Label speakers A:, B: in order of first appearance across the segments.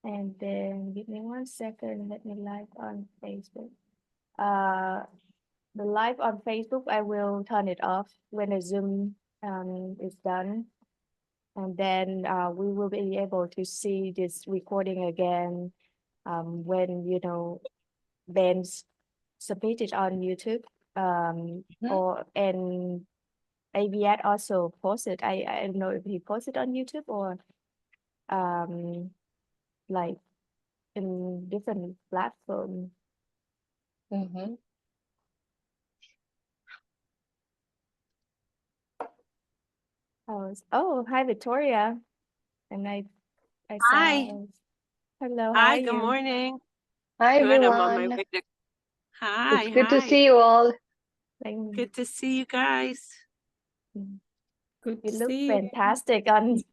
A: And then give me 1 second. Let me live on Facebook. Uh, the live on Facebook, I will turn it off when the Zoom is done. And then we will be able to see this recording again when, Ben's submit it on YouTube.
B: Mhm.
A: And ABS also posted. I don't know if he posted on YouTube or um, like in different platform.
B: Mhm.
A: Oh, hi Victoria, and I
C: Hi.
A: saw. Hello, how are
C: Hi, good
A: you?
C: morning.
B: Hi,
C: Good, I'm on my
B: everyone.
C: way to.
B: It's
C: Hi,
B: good to
C: hi.
B: see you all.
A: Like,
C: Good to see you guys.
D: Good
A: you
D: to
A: look
D: see you.
A: fantastic on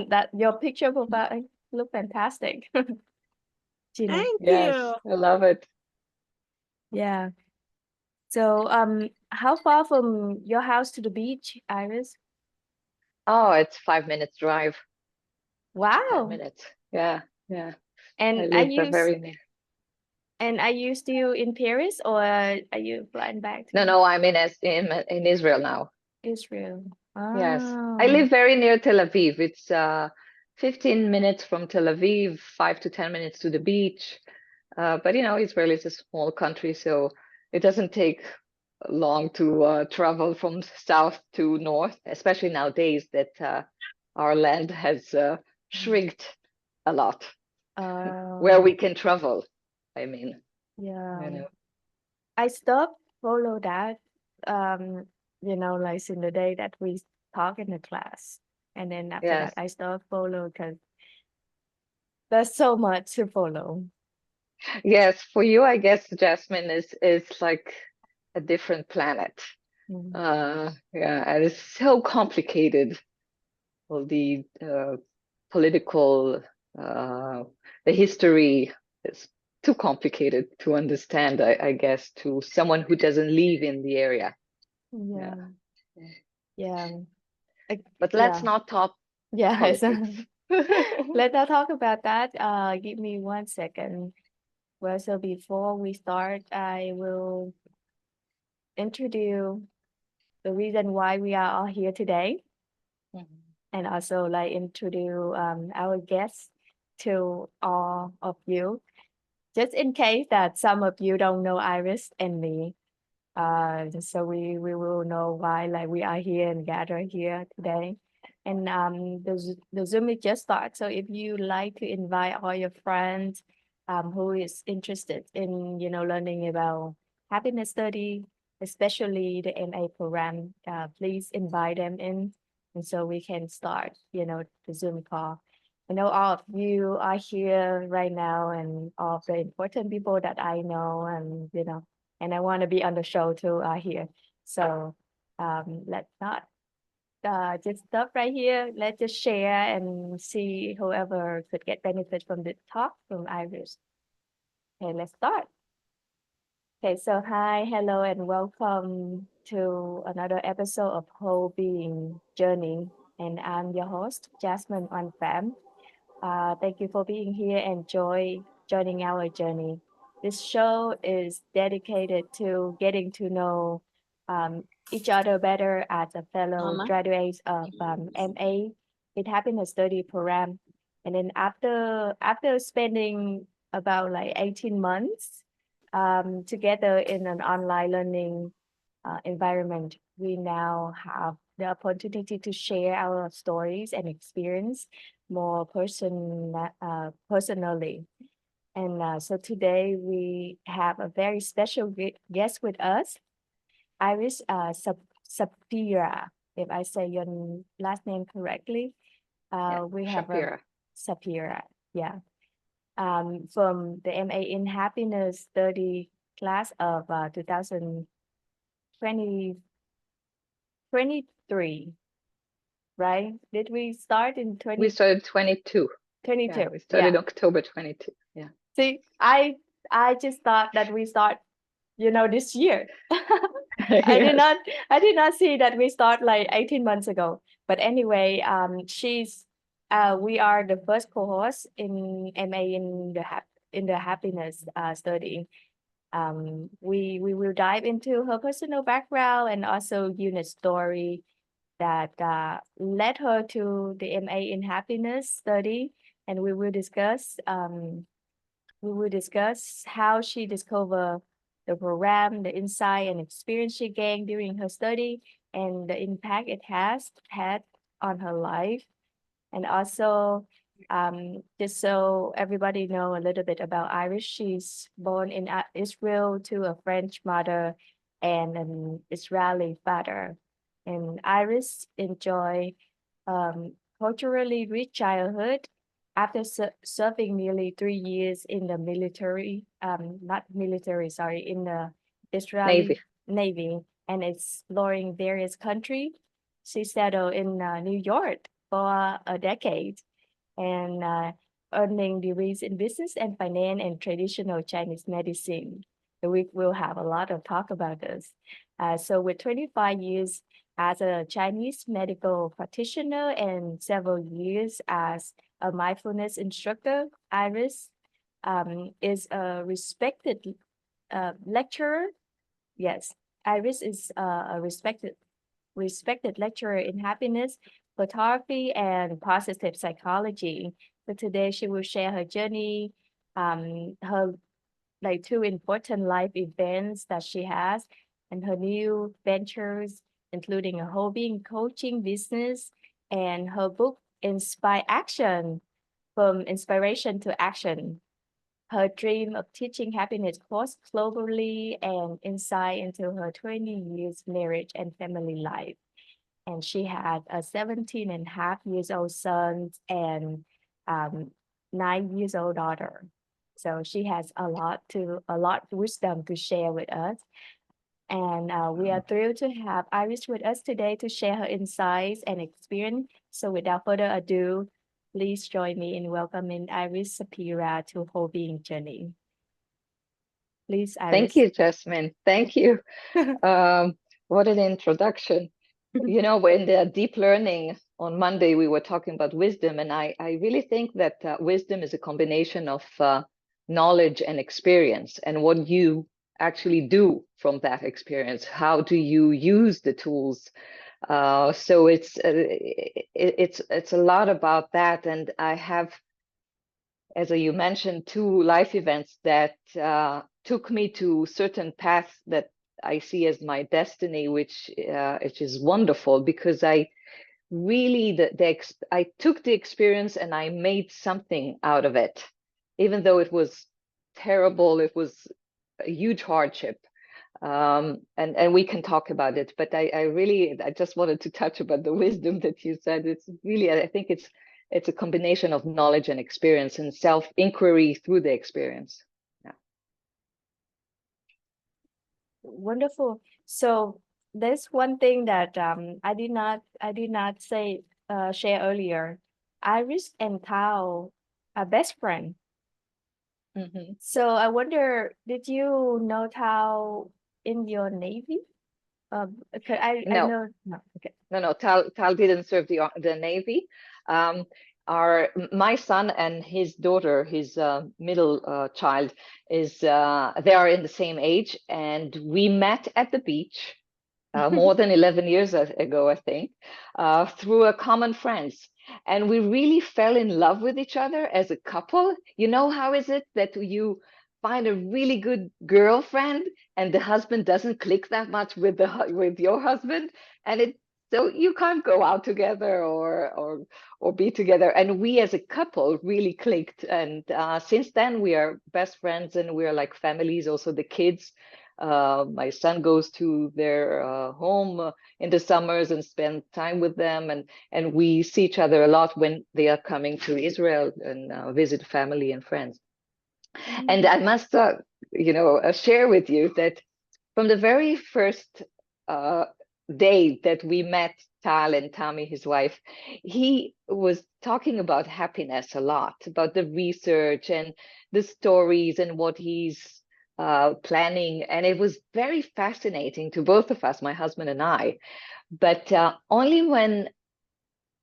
A: that. Your picture profile look fantastic, Gina.
C: Thank
B: Yes,
C: you.
B: I love it.
A: Yeah. So, how far from your house to the beach, Iris?
B: Oh, it's 5 minutes drive, 10
A: Wow.
B: minutes. Yeah, yeah. I
A: And are
B: live
A: you
B: very near.
A: still in Paris or are you flying back
B: No,
A: to
B: no, I'm in Israel now.
A: Israel?
B: Yes, I
A: Oh,
B: live very near Tel Aviv. It's 15 minutes from Tel Aviv, 5 to 10 minutes to the beach. But Israel is a small country, so it doesn't take long to travel from south to north, especially nowadays that our land has shrinked a lot where
A: um,
B: we can travel. I mean,
A: yeah.
B: you know.
A: I stopped follow that, like in the day that we talk in the class. And then after that,
B: Yes,
A: I stopped follow because there's so much to follow.
B: yes. For you, I guess Jasmine is like a different planet.
A: Mm.
B: Yeah, and it's so complicated. All the political, uh, the history is too complicated to understand, I guess, to someone who doesn't live in the area. Yeah.
A: Yeah, yeah,
B: But let's
A: yeah,
B: not talk
A: yeah.
B: politics.
A: Let's not talk about that. Give me 1 second. Well, so before we start, I will introduce the reason why we are all here today,
B: Mhm.
A: and also like introduce our guests to all of you. Just in case that some of you don't know Iris and me, so we will know why like we are here and gather here today. And the Zoom is just start. So if you like to invite all your friends who is interested in learning about happiness study, especially the MA program, please invite them in, and so we can start the Zoom call. I know all of you are here right now, and all of the important people that I know, and I want to be on the show too here. So let's not just stop right here. Let's just share and see whoever could get benefit from the talk from Iris. Okay, let's start. Okay, so hi, hello, and welcome to another episode of WholeBeing Journey. And I'm your host, Jasmine on Fam. Thank you for being here and joining our journey. This show is dedicated to getting to know each other better as a fellow
C: Mama.
A: graduates of MA in Happiness Study program. And then after spending about like 18 months together in an online learning environment, we now have the opportunity to share our stories and experience more personally. And so today we have a very special guest with us, Iris Shapira. If I say your last name correctly,
B: Yeah,
A: we have a
B: Shapira.
A: Shapira, yeah, from the MA in Happiness Study class of 2023, right? Did we start in
B: We started 22. Yeah,
A: 2022?
B: we started
A: Yeah.
B: October 22. Yeah.
A: See, I just thought that we start, this year. I did
B: Yes.
A: not I did not see that we start like 18 months ago. But anyway, she's we are the first cohort in MA in the happiness study. We will dive into her personal background and also unit story that led her to the MA in happiness study, and we will discuss how she discovered the program, the insight and experience she gained during her study, and the impact it has had on her life. And also, just so everybody know a little bit about Iris, she's born in Israel to a French mother and an Israeli father. And Iris enjoy culturally rich childhood after serving nearly 3 years in the military, not military, sorry, in the Israeli Navy and exploring various countries. She settled in New York for a decade and earning degrees in business and finance and traditional Chinese medicine. So we will have a lot of talk about this. So with 25 years as a Chinese medical practitioner and several years as a mindfulness instructor, Iris is a respected lecturer. Yes, Iris is a respected lecturer in happiness, photography, and positive psychology. So today she will share her journey, her like 2 important life events that she has, and her new ventures, including a WholeBeing coaching business and her book Inspire Action, from inspiration to action. Her dream of teaching happiness course globally and insight into her 20 years marriage and family life. And she had a 17 and a half years old son and 9 years old daughter. So she has a lot of wisdom to share with us. And we are thrilled to have Iris with us today to share her insights and experience. So without further ado, please join me in welcoming Iris Shapira to WholeBeing Journey. Please, Iris.
B: Thank you, Jasmine. Thank you. What an introduction. You know, in the deep learning on Monday, we were talking about wisdom, and I really think that wisdom is a combination of knowledge and experience, and what you actually do from that experience. How do you use the tools? So it's a lot about that, and I have, as you mentioned, 2 life events that took me to certain paths that I see as my destiny, which is wonderful, because I really I took the experience and I made something out of it, even though it was terrible. It was a huge hardship, and we can talk about it. But I just wanted to touch about the wisdom that you said. It's really, I think it's a combination of knowledge and experience and self-inquiry through the experience. Yeah.
A: Wonderful. So there's one thing that I did not say share earlier. Iris and Tao are best friends.
B: Mm-hmm.
A: So I wonder, did you know Tao in your Navy? I
B: No.
A: know. No. Okay.
B: No, Tal didn't serve the Navy. My son and his daughter, his middle child, they are in the same age, and we met at the beach more than 11 years ago, I think, through a common friends. And we really fell in love with each other as a couple. You know, how is it that you find a really good girlfriend and the husband doesn't click that much with your husband, and so you can't go out together or be together. And we as a couple really clicked, and since then we are best friends and we're like families. Also the kids, my son goes to their home in the summers and spend time with them, and we see each other a lot when they are coming to Israel and visit family and friends. And I must share with you that from the very first day that we met Tal and Tammy, his wife, he was talking about happiness a lot, about the research and the stories and what he's planning. And it was very fascinating to both of us, my husband and I. But only when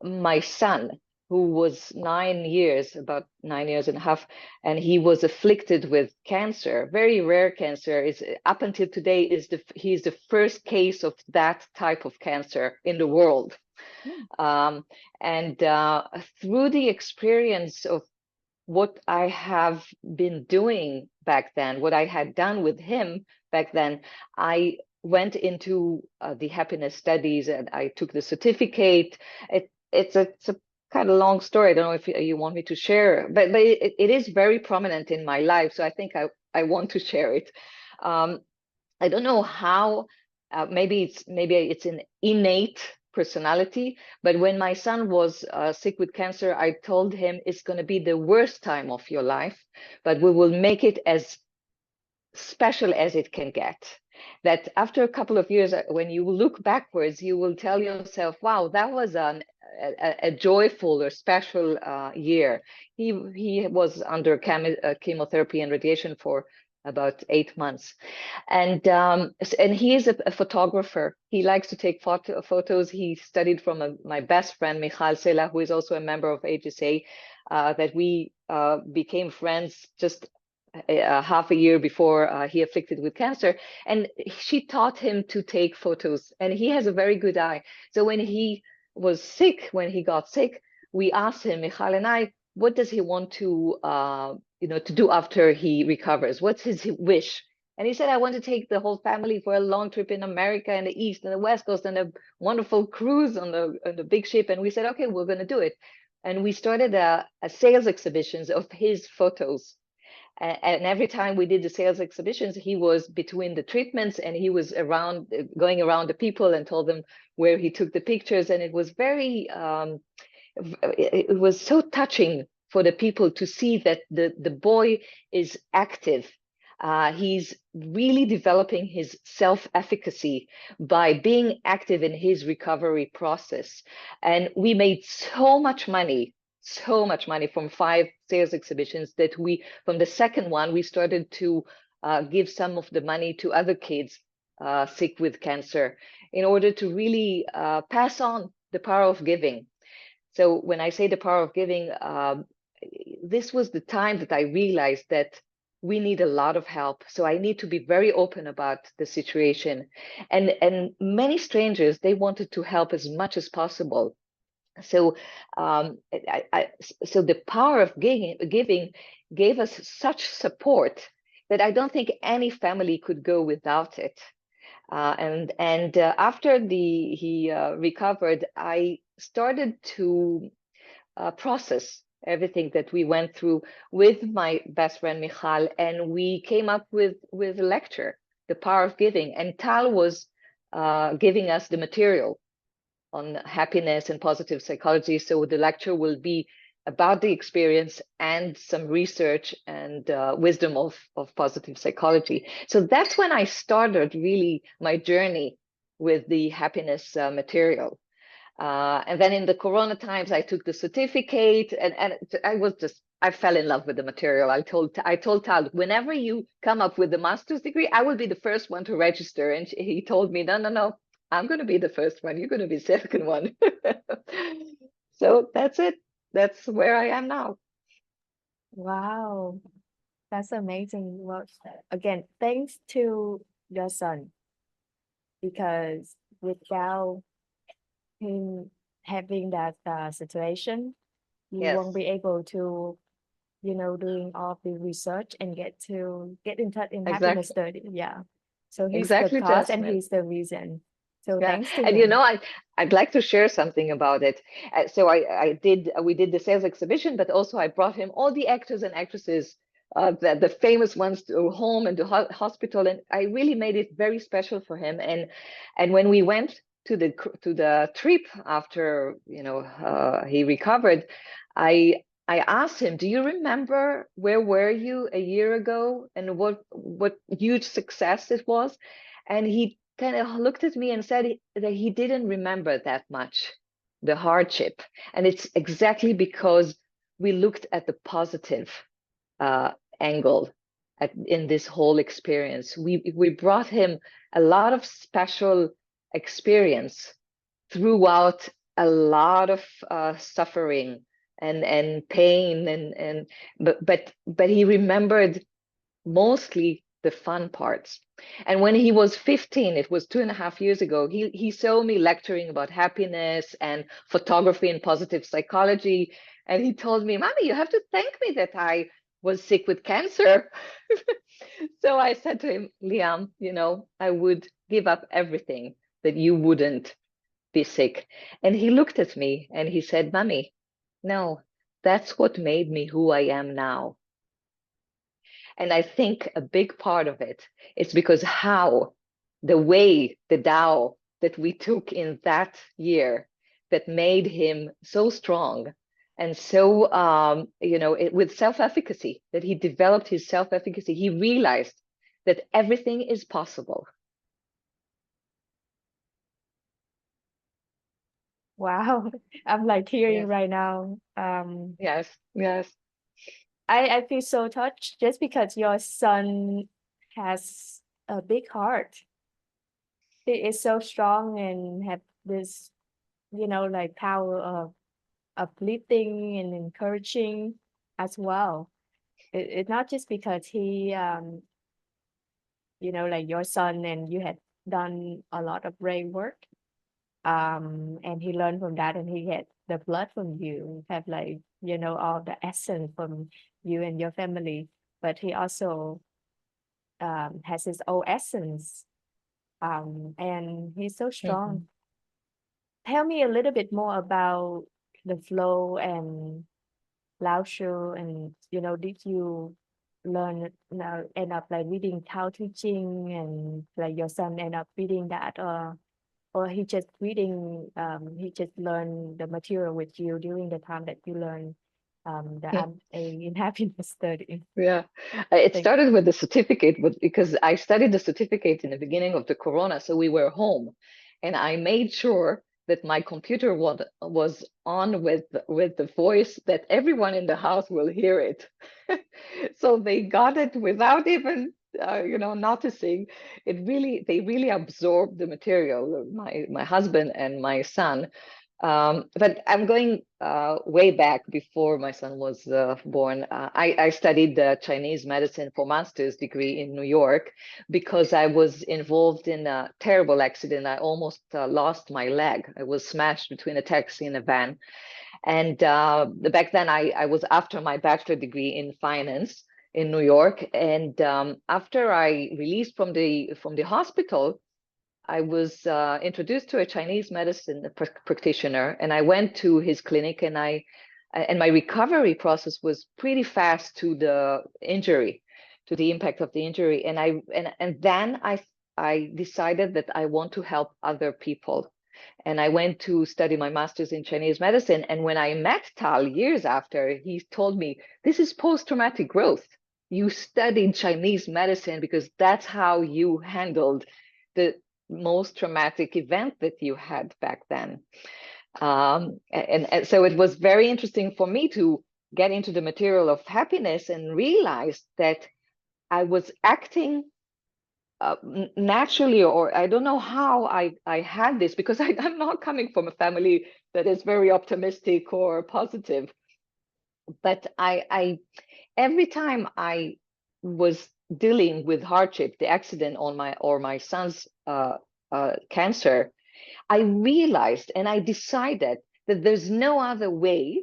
B: my son who was about 9 years and a half, and he was afflicted with cancer, very rare cancer. Is up until today he's the first case of that type of cancer in the world. And through the experience of what I have been doing back then, what I had done with him back then, I went into the happiness studies and I took the certificate. It's a kind of long story. I don't know if you want me to share, but it is very prominent in my life. So I think I want to share it. I don't know how, maybe it's an innate personality, but when my son was sick with cancer, I told him it's going to be the worst time of your life, but we will make it as special as it can get. That after a couple of years, when you look backwards, you will tell yourself, wow, that was a joyful or special year. He was under chemotherapy and radiation for about 8 months, and he is a photographer. He likes to take photos. He studied from my best friend Michal Sela, who is also a member of HSA, that we became friends just half a year before he afflicted with cancer, and she taught him to take photos, and he has a very good eye. So when he got sick, we asked him, Michal and I, what does he want to to do after he recovers? What's his wish? And he said, I want to take the whole family for a long trip in America and the East and the West Coast and a wonderful cruise on the big ship. And we said, okay, we're going to do it. And we started a sales exhibitions of his photos. And every time we did the sales exhibitions, he was between the treatments and he was going around the people and told them where he took the pictures. And it was it was so touching for the people to see that the boy is active. He's really developing his self-efficacy by being active in his recovery process. And we made so much money from 5 sales exhibitions that from the second one, we started to give some of the money to other kids sick with cancer in order to really pass on the power of giving. So when I say the power of giving, this was the time that I realized that we need a lot of help. So I need to be very open about the situation. And many strangers, they wanted to help as much as possible. So so the power of giving gave us such support that I don't think any family could go without it. After he recovered, I started to process everything that we went through with my best friend Michal, and we came up with a lecture, The Power of Giving, and Tal was giving us the material on happiness and positive psychology. So the lecture will be about the experience and some research and wisdom of positive psychology. So that's when I started really my journey with the happiness material. And then in the Corona times, I took the certificate, and I fell in love with the material. I told Tal, whenever you come up with the master's degree, I will be the first one to register. And he told me, no, I'm going to be the first one. You're going to be the second one. So that's it. That's where I am now.
A: Wow, that's amazing. Well, again, thanks to your son, because without him having that situation, you
B: Yes.
A: won't be able to, doing all the research and get in touch in happiness study. Yeah. So he's the
B: Exactly,
A: cause and
B: Jasmine.
A: he's the reason. So
B: Yeah,
A: thanks to
B: and
A: him.
B: I'd like to share something about it. So we did the sales exhibition, but also I brought him all the actors and actresses, the famous ones, to home and to hospital, and I really made it very special for him. And when we went to the trip after he recovered, I asked him, "Do you remember where were you a year ago and what huge success it was?" And he kind of looked at me and said that he didn't remember that much, the hardship. And it's exactly because we looked at the positive angle in this whole experience. We brought him a lot of special experience throughout a lot of suffering and pain and but he remembered mostly the fun parts. And when he was 15, it was 2.5 years ago, he saw me lecturing about happiness and photography and positive psychology. And he told me, Mommy, you have to thank me that I was sick with cancer. So I said to him, Liam, I would give up everything that you wouldn't be sick. And he looked at me and he said, Mommy, no, that's what made me who I am now. And I think a big part of it is because the Tao that we took in that year that made him so strong and so, with self-efficacy, that he developed his self-efficacy. He realized that everything is possible.
A: Wow, I'm like tearing
B: Yes.
A: right now.
B: Yes, yes.
A: I feel so touched just because your son has a big heart. He is so strong and have this, like power of uplifting and encouraging as well. It's not just because he, like your son and you had done a lot of brave work, and he learned from that and he had the blood from you, have like, all the essence from you and your family, but he also has his own essence, and he's so strong. Tell me a little bit more about the flow and Lao Shu, and did you learn now end up like reading Tao Te Ching, and like your son end up reading that, or he just learned the material with you during the time that you learn the in happiness study.
B: Yeah, it
A: Thank
B: started with the certificate, because I studied the certificate in the beginning of the corona, so we were home, and I made sure that my computer was on with the voice that everyone in the house will hear it. So they got it without even noticing. They really absorbed the material, my husband and my son. But I'm going way back before my son was born. I studied Chinese medicine for master's degree in New York because I was involved in a terrible accident. I almost lost my leg. I was smashed between a taxi and a van. And back then, I was after my bachelor degree in finance in New York. And after I released from the hospital, I was introduced to a Chinese medicine practitioner, and I went to his clinic, and my recovery process was pretty fast to the injury, to the impact of the injury, and then I decided that I want to help other people, and I went to study my master's in Chinese medicine. And when I met Tal years after, he told me, "This is post-traumatic growth. You studied Chinese medicine because that's how you handled the most traumatic event that you had back then." And so it was very interesting for me to get into the material of happiness and realize that I was acting naturally, or I don't know how I had this, because I'm not coming from a family that is very optimistic or positive. But I every time I was dealing with hardship, the accident on my son's cancer, I realized and I decided that there's no other way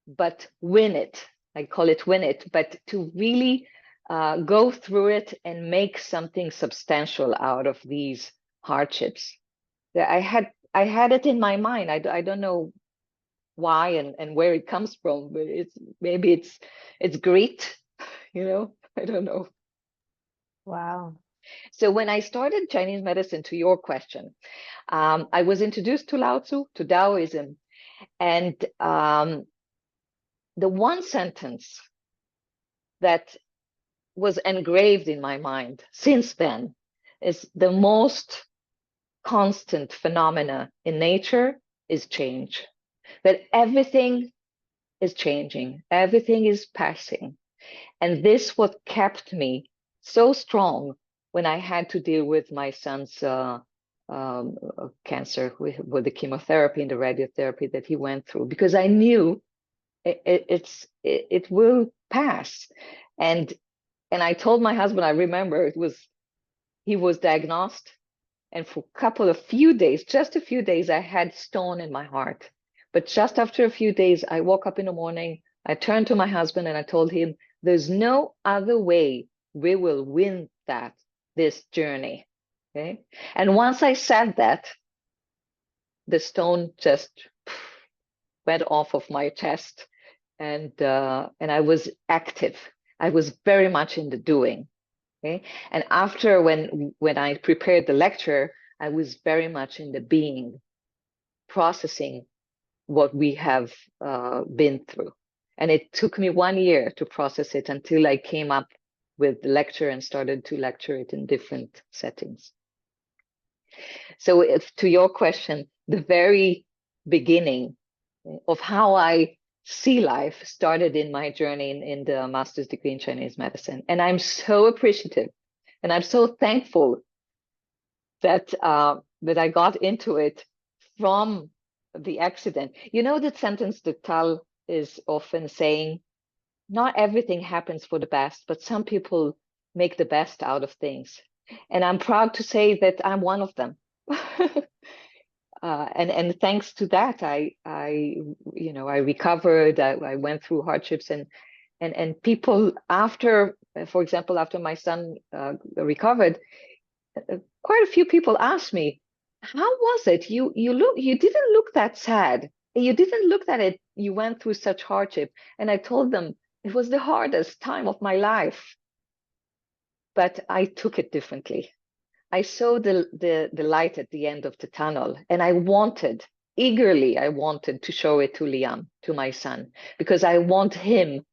B: but win it. I call it win it, but to really go through it and make something substantial out of these hardships. I had it in my mind. I don't know why and where it comes from, but maybe it's grit, I don't know.
A: Wow.
B: So when I started Chinese medicine, to your question, I was introduced to Lao Tzu, to Taoism, and the one sentence that was engraved in my mind since then is the most constant phenomena in nature is change. That everything is changing, everything is passing. And this what kept me so strong when I had to deal with my son's cancer, with the chemotherapy and the radiotherapy that he went through, because I knew it will pass. And I told my husband, I remember he was diagnosed, and for a few days, just a few days, I had stone in my heart. But just after a few days, I woke up in the morning, I turned to my husband and I told him, there's no other way we will win this journey. Okay. And once I said that, the stone just went off of my chest, and I was active. I was very much in the doing. Okay. And after when I prepared the lecture, I was very much in the being, processing what we have been through. And it took me 1 year to process it until I came up with the lecture and started to lecture it in different settings. So to your question, the very beginning of how I see life started in my journey in the master's degree in Chinese medicine. And I'm so appreciative and I'm so thankful that that I got into it from the accident. You know that sentence that Tal is often saying, not everything happens for the best, but some people make the best out of things. And I'm proud to say that I'm one of them. And thanks to that, I recovered. I went through hardships, and people after, for example, after my son recovered, quite a few people asked me, "How was it? You didn't look that sad. You didn't look that it. You went through such hardship." And I told them it was the hardest time of my life, but I took it differently. I saw the light at the end of the tunnel, and I wanted to show it to Liam, to my son, because I want him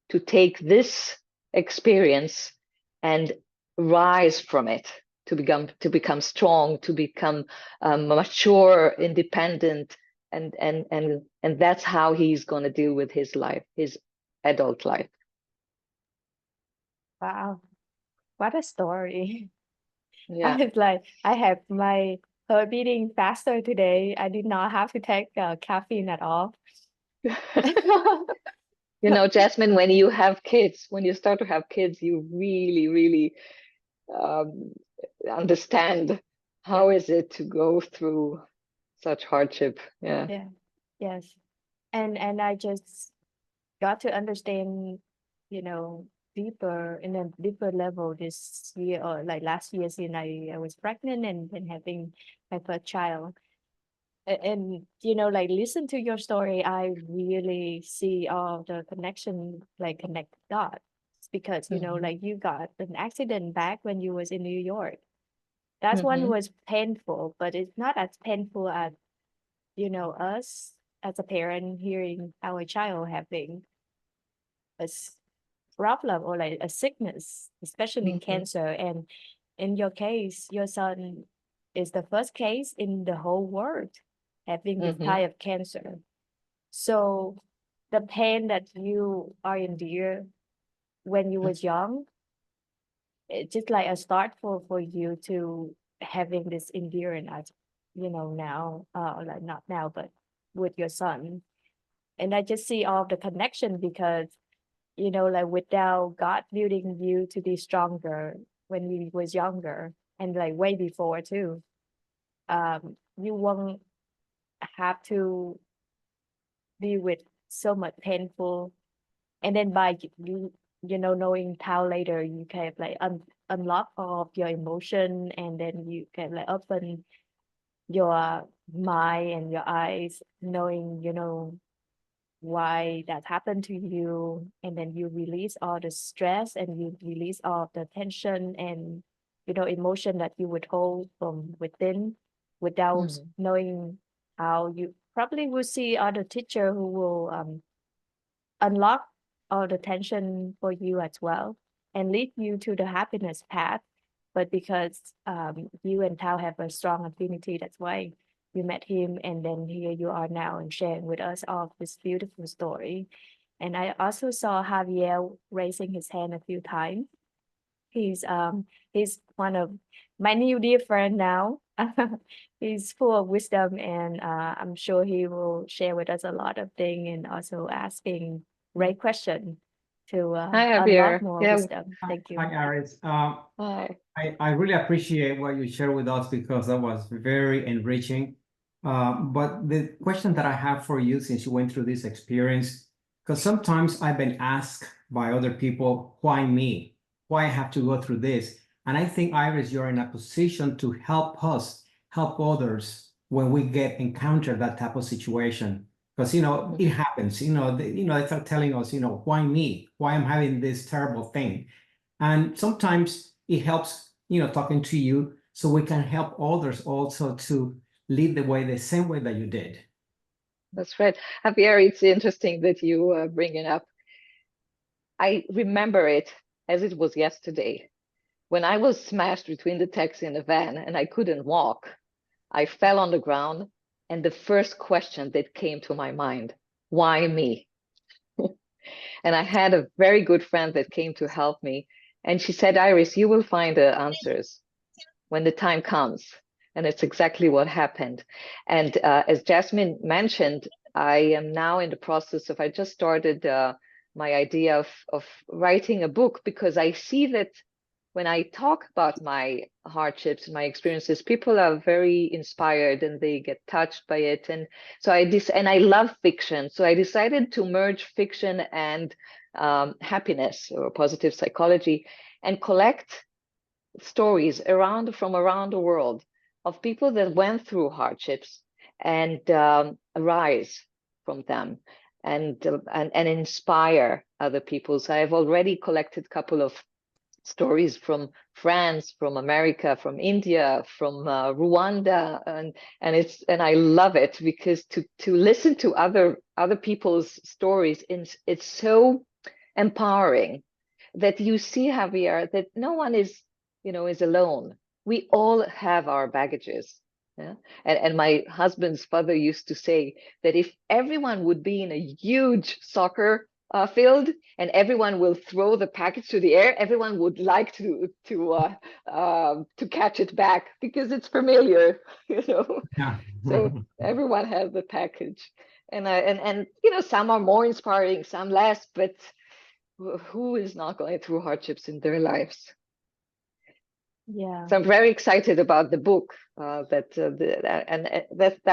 B: to take this experience and rise from it, to become strong, to become mature, independent, and that's how he's going to deal with his life, his adult life.
A: Wow, what a story.
B: Yeah.
A: I was like, I have my heart beating faster today. I did not have to take caffeine at all.
B: You know, Jasmine, when you start to have kids, you really, really understand how is it to go through such hardship. Yeah.
A: Yeah, yes. And I just got to understand, deeper in a deeper level this year, or like last year, since I was pregnant and having my first child. And like listen to your story, I really see all the connection, like connect dots, because like you got an accident back when you was in New York. That one was painful, but it's not as painful as us as a parent hearing our child having a problem or like a sickness, especially cancer. And in your case, your son is the first case in the whole world having this type of cancer. So the pain that you are endure when you was young, it's just like a start for you to having this endurance as now, like not now, but with your son. And I just see all the connection because like without God building you to be stronger when you was younger and like way before too, you won't have to be with so much painful. And then by you knowing how later you can like unlock all of your emotion, and then you can like open your mind and your eyes, knowing why that happened to you, and then you release all the stress and you release all the tension and emotion that you would hold from within without knowing how. You probably will see other teacher who will unlock all the tension for you as well and lead you to the happiness path. But because you and Tao have a strong affinity, that's why you met him, and then here you are now and sharing with us all this beautiful story. And I also saw Javier raising his hand a few times. He's one of my new dear friend now. He's full of wisdom, and I'm sure he will share with us a lot of things and also asking great question to
B: Hi,
A: unlock
B: Javier.
A: more
B: Yeah.
A: wisdom. Thank you.
D: Hi, Iris.
B: Hi.
D: I really appreciate what you shared with us because that was very enriching. But the question that I have for you, since you went through this experience, because sometimes I've been asked by other people, why me? Why I have to go through this? And I think, Iris, you're in a position to help us, help others when we encounter that type of situation. Because, it happens, they start telling us, why me? Why I'm having this terrible thing? And sometimes it helps, talking to you so we can help others also to lead the same way that you did.
B: That's right. Javier, it's interesting that you bring it up. I remember it as it was yesterday. When I was smashed between the taxi and the van and I couldn't walk, I fell on the ground. And the first question that came to my mind, why me? And I had a very good friend that came to help me. And she said, Iris, you will find the answers when the time comes. And it's exactly what happened. And as Jasmine mentioned, I am now in the process of, I just started my idea of writing a book, because I see that when I talk about my hardships, my experiences, people are very inspired and they get touched by it. And so I love fiction. So I decided to merge fiction and happiness or positive psychology and collect stories from around the world of people that went through hardships and rise from them and inspire other people. So I've already collected a couple of stories from France, from America, from India, from Rwanda, and I love it, because to listen to other people's stories, it's so empowering that you see, Javier, that no one is alone. We all have our baggages. Yeah? And my husband's father used to say that if everyone would be in a huge soccer field and everyone will throw the package to the air, everyone would like to catch it back because it's familiar,
D: Yeah.
B: So everyone has the package, and some are more inspiring, some less, but who is not going through hardships in their lives?
A: Yeah.
B: So I'm very excited about the book. That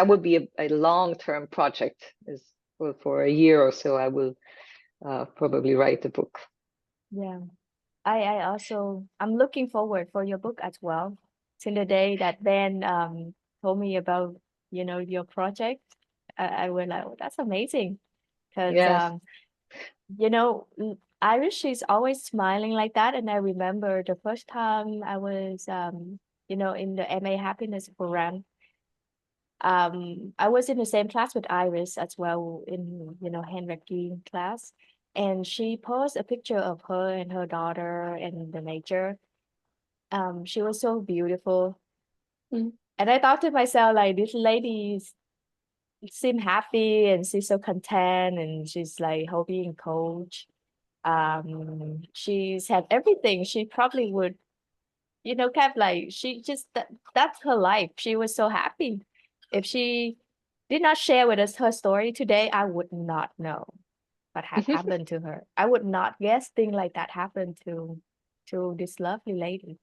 B: would be a long-term project. For a year or so, I will probably write the book.
A: Yeah. I'm looking forward for your book as well. Since the day that Ben told me about, your project, I was like, oh, that's amazing. Because
B: Yes.
A: Irish, she's always smiling like that. And I remember the first time I was in the MA happiness program. I was in the same class with Iris as well in, handwriting class. And she posted a picture of her and her daughter and the nature. She was so beautiful.
B: Mm.
A: And I thought to myself, like, this lady seem happy and she's so content and she's like hobby and coach. She's had everything. She probably would, kind of like she just that's her life. She was so happy. If she did not share with us her story today, I would not know what had happened to her. I would not guess things like that happened to this lovely lady.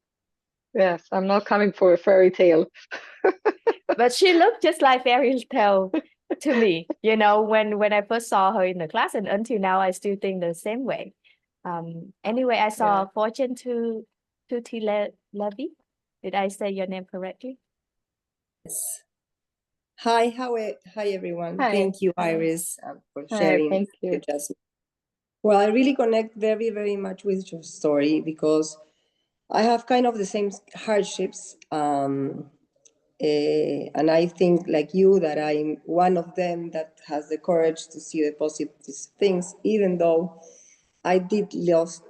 B: Yes, I'm not coming for a fairy tale.
A: But she looked just like fairy tale to me, when I first saw her in the class, and until now I still think the same way. Anyway, I saw Fortune to Levy. Did I say your name correctly?
E: Yes. Hi, hi everyone.
B: Hi.
E: Thank you, Iris, for
B: Hi,
E: sharing.
B: thank you.
E: Jasmine. Well, I really connect very, very much with your story because I have kind of the same hardships. And I think, like you, that I'm one of them that has the courage to see the positive things, even though I did lose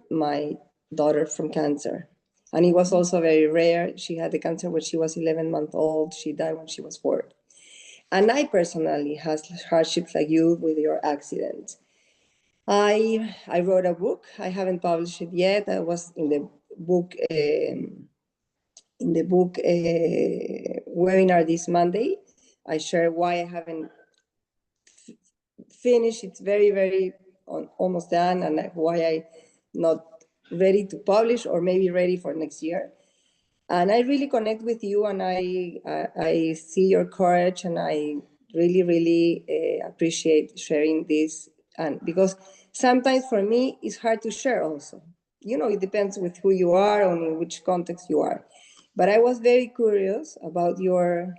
E: my daughter from cancer. And it was also very rare. She had the cancer when she was 11 months old. She died when she was 4. And I personally has hardships like you with your accident. I wrote a book. I haven't published it yet. I was in the book in the book webinar this Monday, I share why I haven't finished. It's very almost done, and why I not ready to publish, or maybe ready for next year. And I really connect with you, and I see your courage, and I really appreciate sharing this. And because sometimes for me it's hard to share also. It depends with who you are, or in which context you are. But I was very curious about your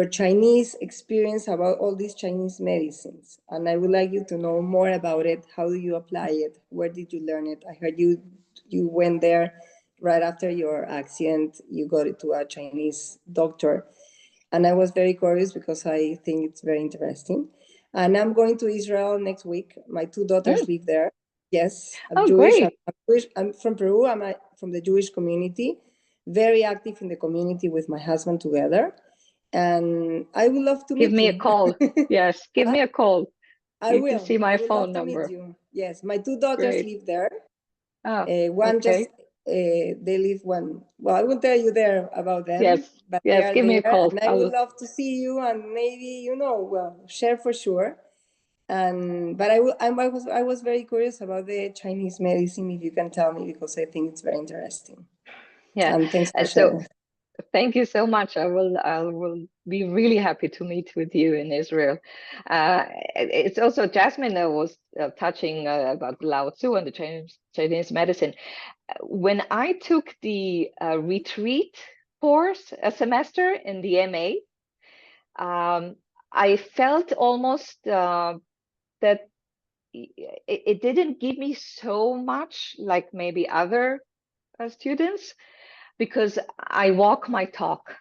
E: Chinese experience, about all these Chinese medicines. And I would like you to know more about it. How do you apply it? Where did you learn it? I heard you went there right after your accident. You got it to a Chinese doctor. And I was very curious because I think it's very interesting. And I'm going to Israel next week. My two daughters live there. Yes, I'm Jewish.
B: Great.
E: I'm Jewish. I'm from Peru. I'm from the Jewish community, very active in the community with my husband together. And I would love to meet you.
B: Give me a call. Yes, give me a call.
E: I
B: You
E: will.
B: can see my
E: I would
B: phone
E: love to meet
B: number.
E: you. Yes, my two daughters
B: Great.
E: live there.
B: Oh,
E: One
B: okay.
E: just they live one. Well, I won't tell you there about them.
B: Yes,
E: But
B: yes,
E: they are
B: give me a
E: there,
B: call.
E: and I would love to see you, and maybe share for sure. And but I was very curious about the Chinese medicine. If you can tell me, because I think it's very interesting.
B: Yeah.
E: And thanks for
B: So
E: sharing.
B: thank you so much. I will be really happy to meet with you in Israel. It's also Jasmine was touching about Lao Tzu and the Chinese medicine. When I took the retreat course a semester in the MA, I felt almost that it didn't give me so much like maybe other students, because I walk my talk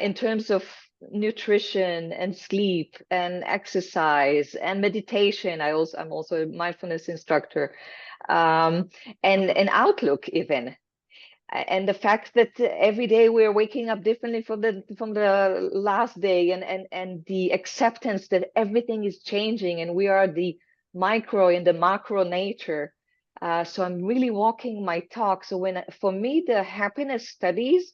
B: in terms of nutrition and sleep and exercise and meditation. I'm also a mindfulness instructor, and outlook even. And the fact that every day we're waking up differently from the last day, and the acceptance that everything is changing, and we are the micro in the macro nature. So I'm really walking my talk. So for me, the happiness studies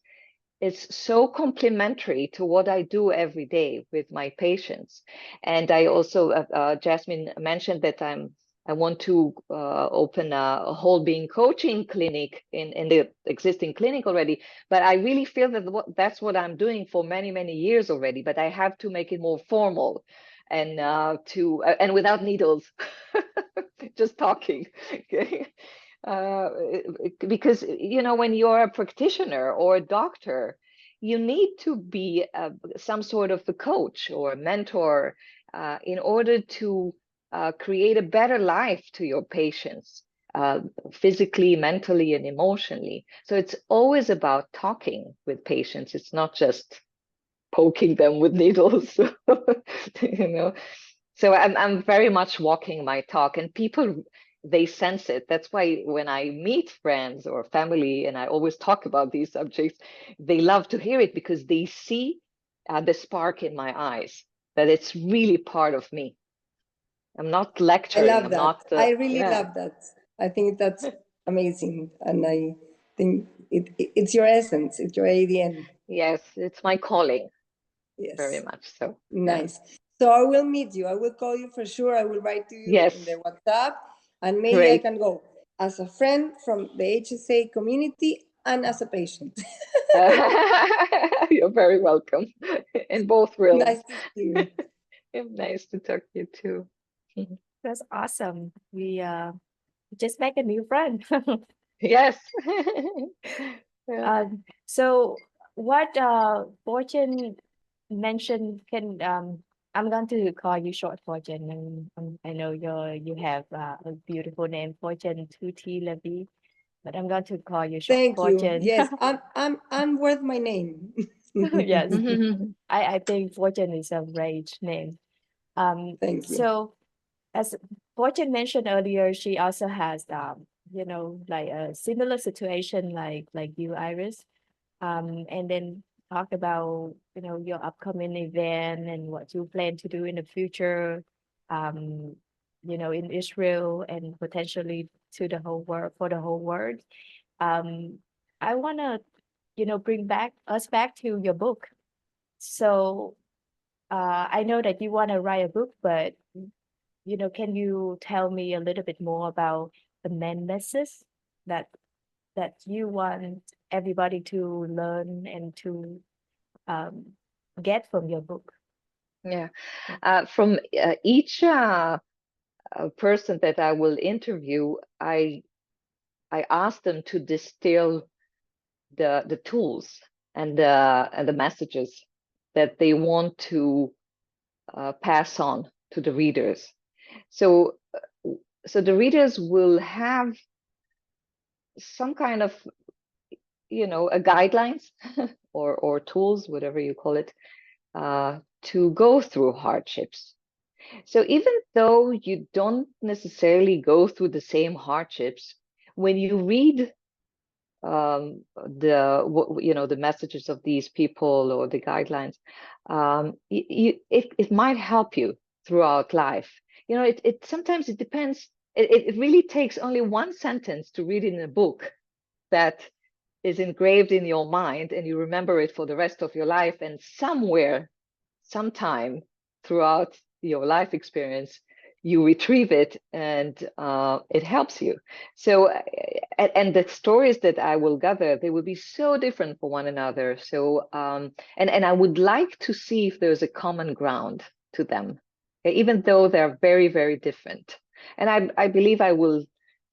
B: is so complementary to what I do every day with my patients. And I also, Jasmine mentioned that I want to open a WholeBeing coaching clinic in the existing clinic already. But I really feel that that's what I'm doing for many years already. But I have to make it more formal, and and without needles, just talking. Okay. Because when you're a practitioner or a doctor, you need to be some sort of a coach or a mentor in order to create a better life to your patients, physically, mentally, and emotionally. So it's always about talking with patients. It's not just poking them with needles. So I'm very much walking my talk, and people, they sense it. That's why when I meet friends or family and I always talk about these subjects, they love to hear it, because they see the spark in my eyes, that it's really part of me. I'm not
E: I
B: lecturing.
E: love
B: I'm
E: that.
B: not.
E: I really
B: Yeah.
E: love that. I think that's amazing, and I think it's your essence. It's your ADN.
B: Yes, it's my calling.
E: Yes.
B: Very much so.
E: Nice. Yeah. So I will meet you. I will call you for sure. I will write to you
B: Yes.
E: in the WhatsApp, and maybe
B: Great.
E: I can go as a friend from the HSA community and as a patient.
B: You're very welcome in both realms.
E: Nice to see you.
B: Nice to talk to you too.
A: That's awesome. We just make a new friend.
B: Yes. Yeah.
A: So what Fortune mentioned, can I'm going to call you short Fortune, and I know you have a beautiful name, Fortune Tuti Levy, but I'm going to call you short
E: Thank you.
A: Fortune.
E: Yes, I'm worth my name.
A: Yes, I think Fortune is a great name.
E: Thank you.
A: So as Fortune mentioned earlier, she also has like a similar situation like you, Iris. And then talk about your upcoming event and what you plan to do in the future, in Israel and potentially to the whole world, for the whole world. I want to, bring us back to your book. So I know that you want to write a book, but can you tell me a little bit more about the main message that you want everybody to learn and to get from your book?
B: Yeah. From each person that I will interview, I ask them to distill the tools and the messages that they want to pass on to the readers. So the readers will have some kind of a guidelines or tools, whatever you call it, to go through hardships. So even though you don't necessarily go through the same hardships, when you read the messages of these people or the guidelines, it might help you throughout life. It sometimes it depends. It really takes only one sentence to read in a book that is engraved in your mind, and you remember it for the rest of your life. And somewhere, sometime throughout your life experience, you retrieve it, and it helps you. So, and the stories that I will gather, they will be so different for one another. So, and I would like to see if there's a common ground to them, even though they're very, very different. And I believe I will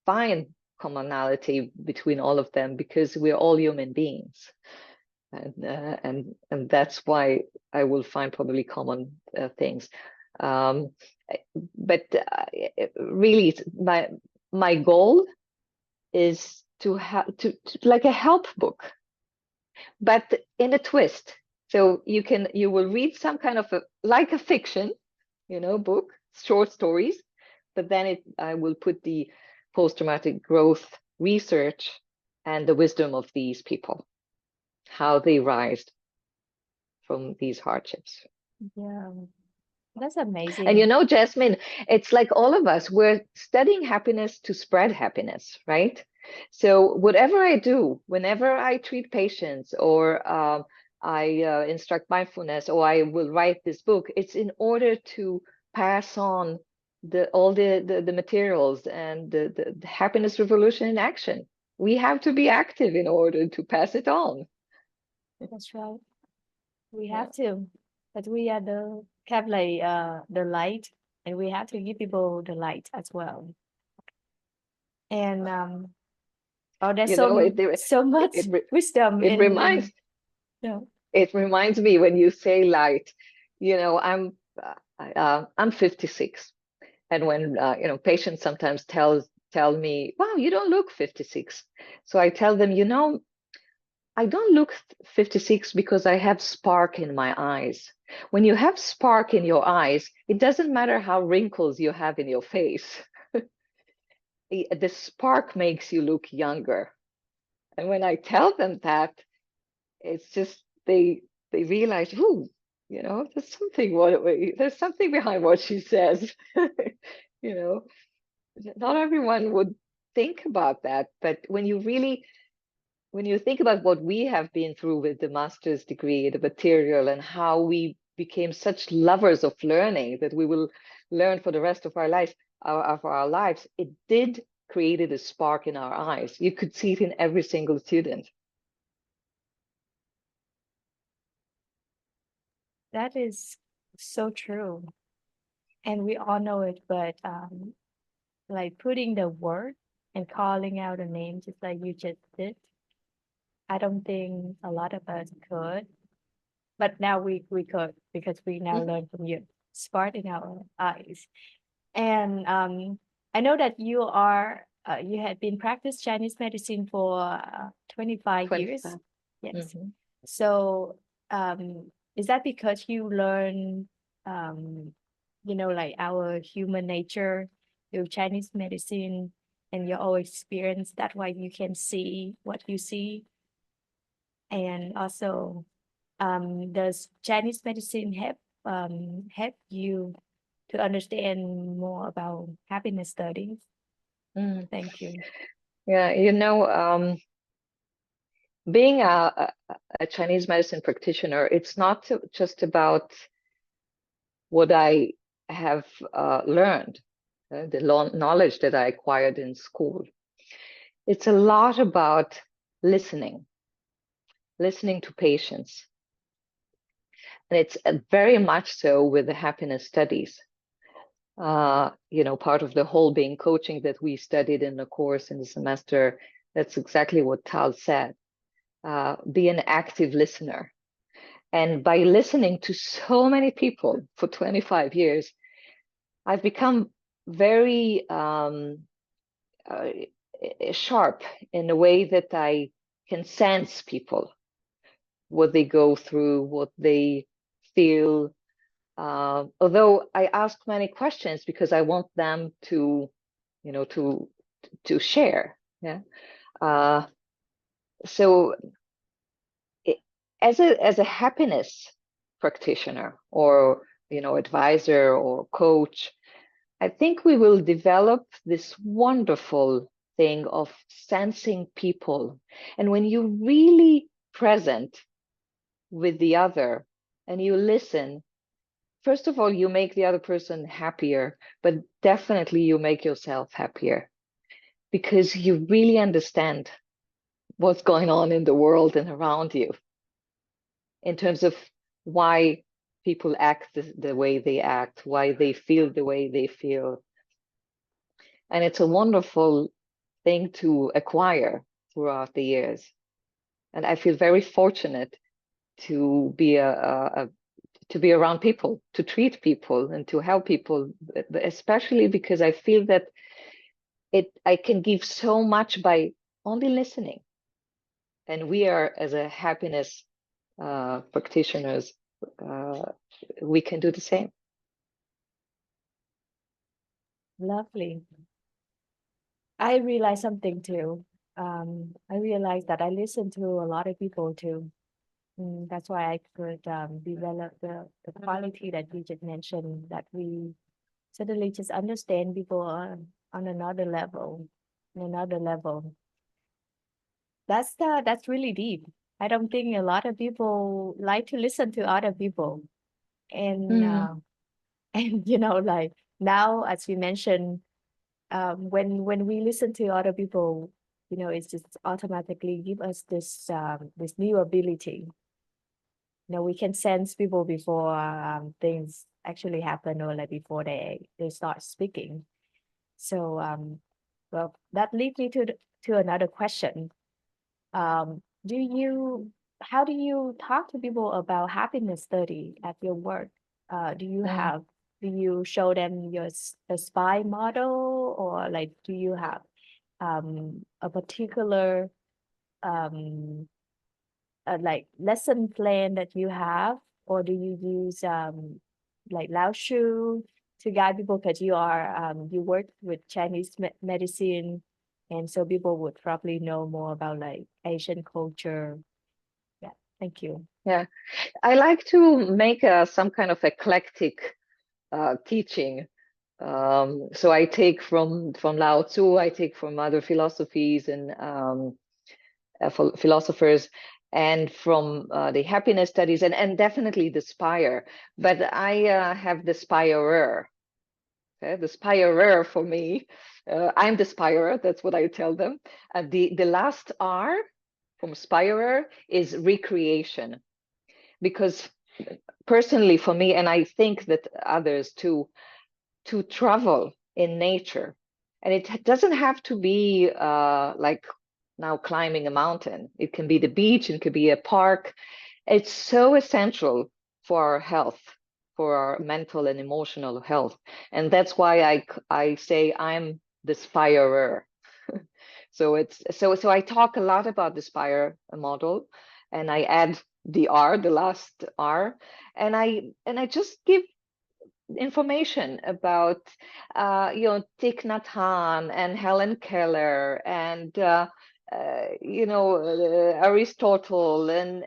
B: find commonality between all of them, because we're all human beings. And that's why I will find probably common things. But really, my goal is to have to like a help book, but in a twist. So you will read some kind of like a fiction, book, short stories, but then I will put the post-traumatic growth research and the wisdom of these people, how they rise from these hardships.
A: Yeah, that's amazing.
B: And Jasmine, it's like all of us, we're studying happiness to spread happiness, right? So whatever I do, whenever I treat patients, or I instruct mindfulness, or I will write this book, it's in order to pass on all the materials and the happiness revolution in action. We have to be active in order to pass it on.
A: That's right. We have to, but we are the light, and we have to give people the light as well. And there's so much wisdom
B: it reminds it reminds me when you say light. I'm 56, and when patients sometimes tell me, "Wow, you don't look 56." So I tell them, I don't look 56 because I have spark in my eyes. When you have spark in your eyes, it doesn't matter how wrinkles you have in your face. The spark makes you look younger. And when I tell them that, it's just they realize, there's something behind what she says. Not everyone would think about that, but when you think about what we have been through with the master's degree, the material, and how we became such lovers of learning that we will learn for the rest of our lives, it did created a spark in our eyes. You could see it in every single student.
A: That is so true. And we all know it, but like putting the word and calling out a name just like you just did, I don't think a lot of us could. But now we could, because we now learn from you. Spark in our eyes. And I know that you had been practice Chinese medicine for 25 years. Yes. So is that because you learn like our human nature through Chinese medicine, and your own experience, that's why you can see what you see? And also, does Chinese medicine help you to understand more about happiness studies? Thank you.
B: Yeah, being a Chinese medicine practitioner, it's not just about what I have learned, the knowledge that I acquired in school. It's a lot about listening to patients. And it's very much so with the happiness studies. Part of the WholeBeing coaching that we studied in the course in the semester, that's exactly what Tal said. Be an active listener. And by listening to so many people for 25 years, I've become very sharp in the way that I can sense people, what they go through, what they feel. Although I ask many questions because I want them to share. Yeah. So as a happiness practitioner or advisor or coach, I think we will develop this wonderful thing of sensing people. And when you're really present with the other and you listen, first of all, you make the other person happier, but definitely you make yourself happier because you really understand what's going on in the world and around you in terms of why people act the way they act, why they feel the way they feel. And it's a wonderful thing to acquire throughout the years. And I feel very fortunate to be to be around people, to treat people and to help people, especially because I feel that I can give so much by only listening. And we are, as a happiness practitioners, we can do the same.
A: Lovely. I realized something too. I realized that I listen to a lot of people too. That's why I could develop the quality that you just mentioned, that we suddenly just understand people on another level, on another level. That's really deep. I don't think a lot of people like to listen to other people. And and like now, as you mentioned, when we listen to other people, it's just automatically give us this new ability. We can sense people before things actually happen, or like before they start speaking. So well, that leads me to another question. How do you talk to people about happiness study at your work? Do you show them the SPY model, or like do you have a particular like lesson plan that you have, or do you use like Lao Shu to guide people, because you work with Chinese medicine, and so people would probably know more about like Asian culture. Yeah, thank you.
B: Yeah, I like to make some kind of eclectic teaching. So I take from Lao Tzu, I take from other philosophies and philosophers, and from the happiness studies, and definitely the Spire. But I have the Spirer. Okay? The Spirer for me, I'm the Spirer. That's what I tell them. The last R from Spirer is recreation, because personally for me, and I think that others too, to travel in nature, and it doesn't have to be like now climbing a mountain. It can be the beach, it could be a park. It's so essential for our health, for our mental and emotional health. And that's why I say I'm the Spirer. So I talk a lot about the Spire model, and I add the R, the last R, and I just give information about Thich Nhat Hanh and Helen Keller and Aristotle and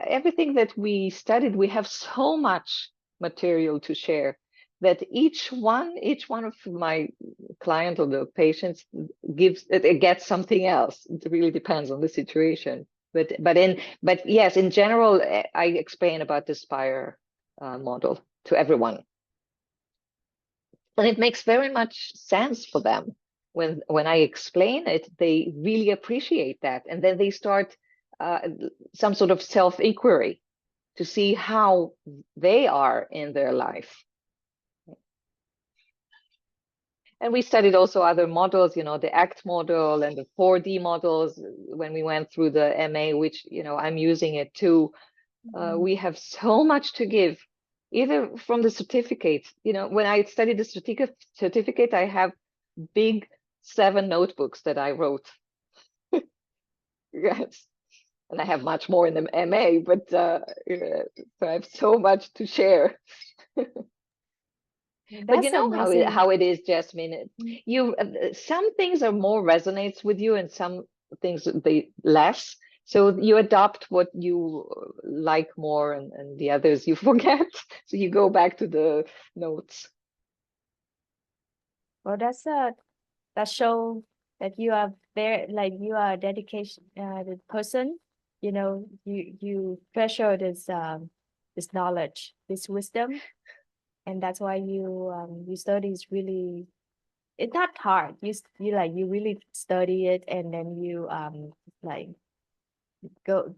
B: everything that we studied. We have so much material to share that each one of my clients or the patients gets something else. It really depends on the situation. But yes, in general, I explain about the SPIRE model to everyone, and it makes very much sense for them. When I explain it, they really appreciate that, and then they start some sort of self-inquiry to see how they are in their life. And we studied also other models, you know, the ACT model and the 4D models when we went through the MA, which, you know, I'm using it too. We have so much to give, either from the certificate. You know, when I studied the certificate, I have big 7 notebooks that I wrote. Yes. And I have much more in the MA, but so I have so much to share. But you
A: That's
B: know
A: amazing.
B: how it is, Jasmine. You some things are more resonates with you, and some things they less. So you adopt what you like more, and the others you forget. So you go back to the notes.
A: Well, that show that you are there, like you are a dedication the person, you know, you treasure this knowledge, this wisdom, and that's why you study is really, it's not hard. You really study it, and then you like go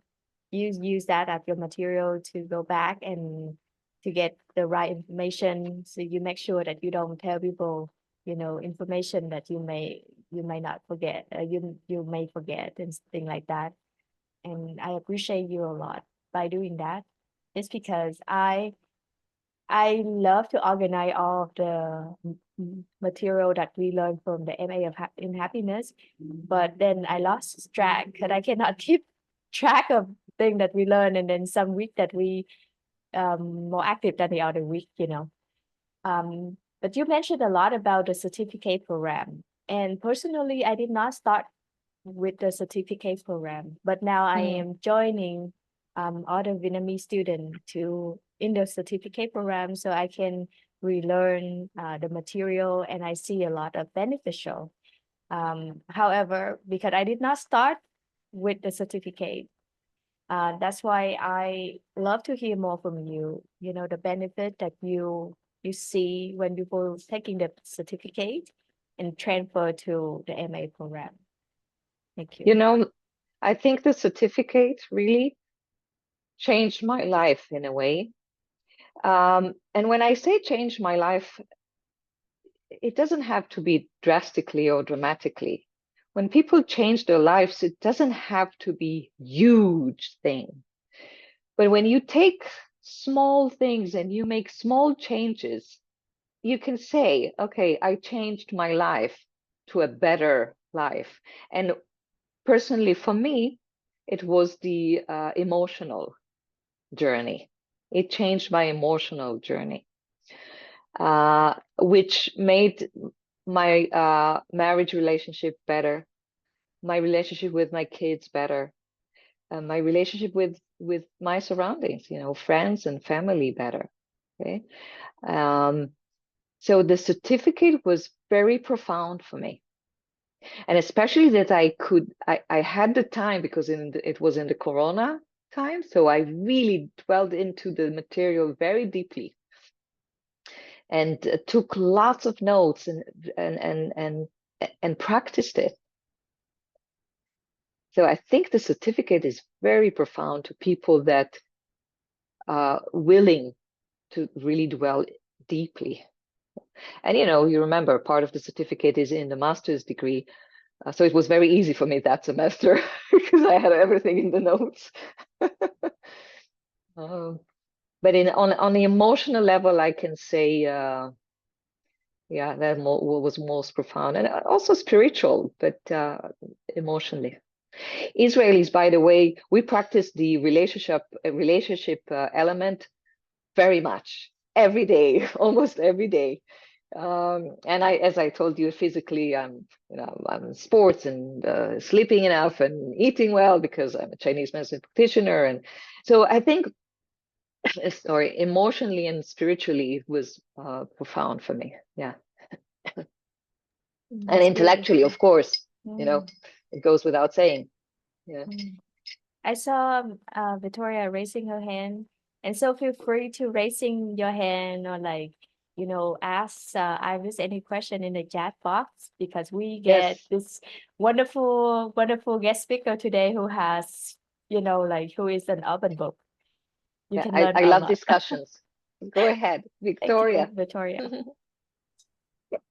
A: use that as your material to go back and to get the right information. So you make sure that you don't tell people, you know, information that you may not forget, you may forget and things like that. And I appreciate you a lot by doing that. It's because I love to organize all of the material that we learned from the MA in happiness, but then I lost track because I cannot keep track of things that we learn, and then some week that we more active than the other week, you know. But you mentioned a lot about the certificate program, and personally, I did not start with the certificate program, but now I am joining other Vietnamese students to in the certificate program, so I can relearn the material, and I see a lot of beneficial. However, because I did not start with the certificate, that's why I love to hear more from you. You know, the benefit that you see when people taking the certificate and transfer to the MA program. Thank you.
B: You know, I think the certificate really changed my life in a way. And when I say change my life, it doesn't have to be drastically or dramatically. When people change their lives, it doesn't have to be huge thing. But when you take small things and you make small changes, you can say, okay, I changed my life to a better life. And personally, for me, it was the emotional journey. It changed my emotional journey, which made my marriage relationship better, my relationship with my kids better, my relationship with my surroundings, you know, friends and family better. Okay. So the certificate was very profound for me. And especially that I had the time, because it was in the Corona time. So I really dwelled into the material very deeply and took lots of notes and practiced it. So I think the certificate is very profound to people that are willing to really dwell deeply. And, you know, you remember part of the certificate is in the master's degree. So it was very easy for me that semester because I had everything in the notes. But on the emotional level, I can say, yeah, that was most profound, and also spiritual, but emotionally. Israelis, by the way, we practice the relationship element very much every day, almost every day. And as I told you, physically, I'm in sports and sleeping enough and eating well because I'm a Chinese medicine practitioner. And so I think, sorry, emotionally and spiritually, it was profound for me. Yeah. And intellectually, of course, you know, it goes without saying. Yeah.
A: I saw Victoria raising her hand, and so feel free to raising your hand or like ask Iris any question in the chat box because we get
B: Yes.
A: this wonderful guest speaker today who has like who is an open book. You
B: Yeah,
A: can learn
B: I
A: a
B: love
A: lot.
B: discussions. Go ahead,
A: Thank you,
B: Victoria.
A: Victoria.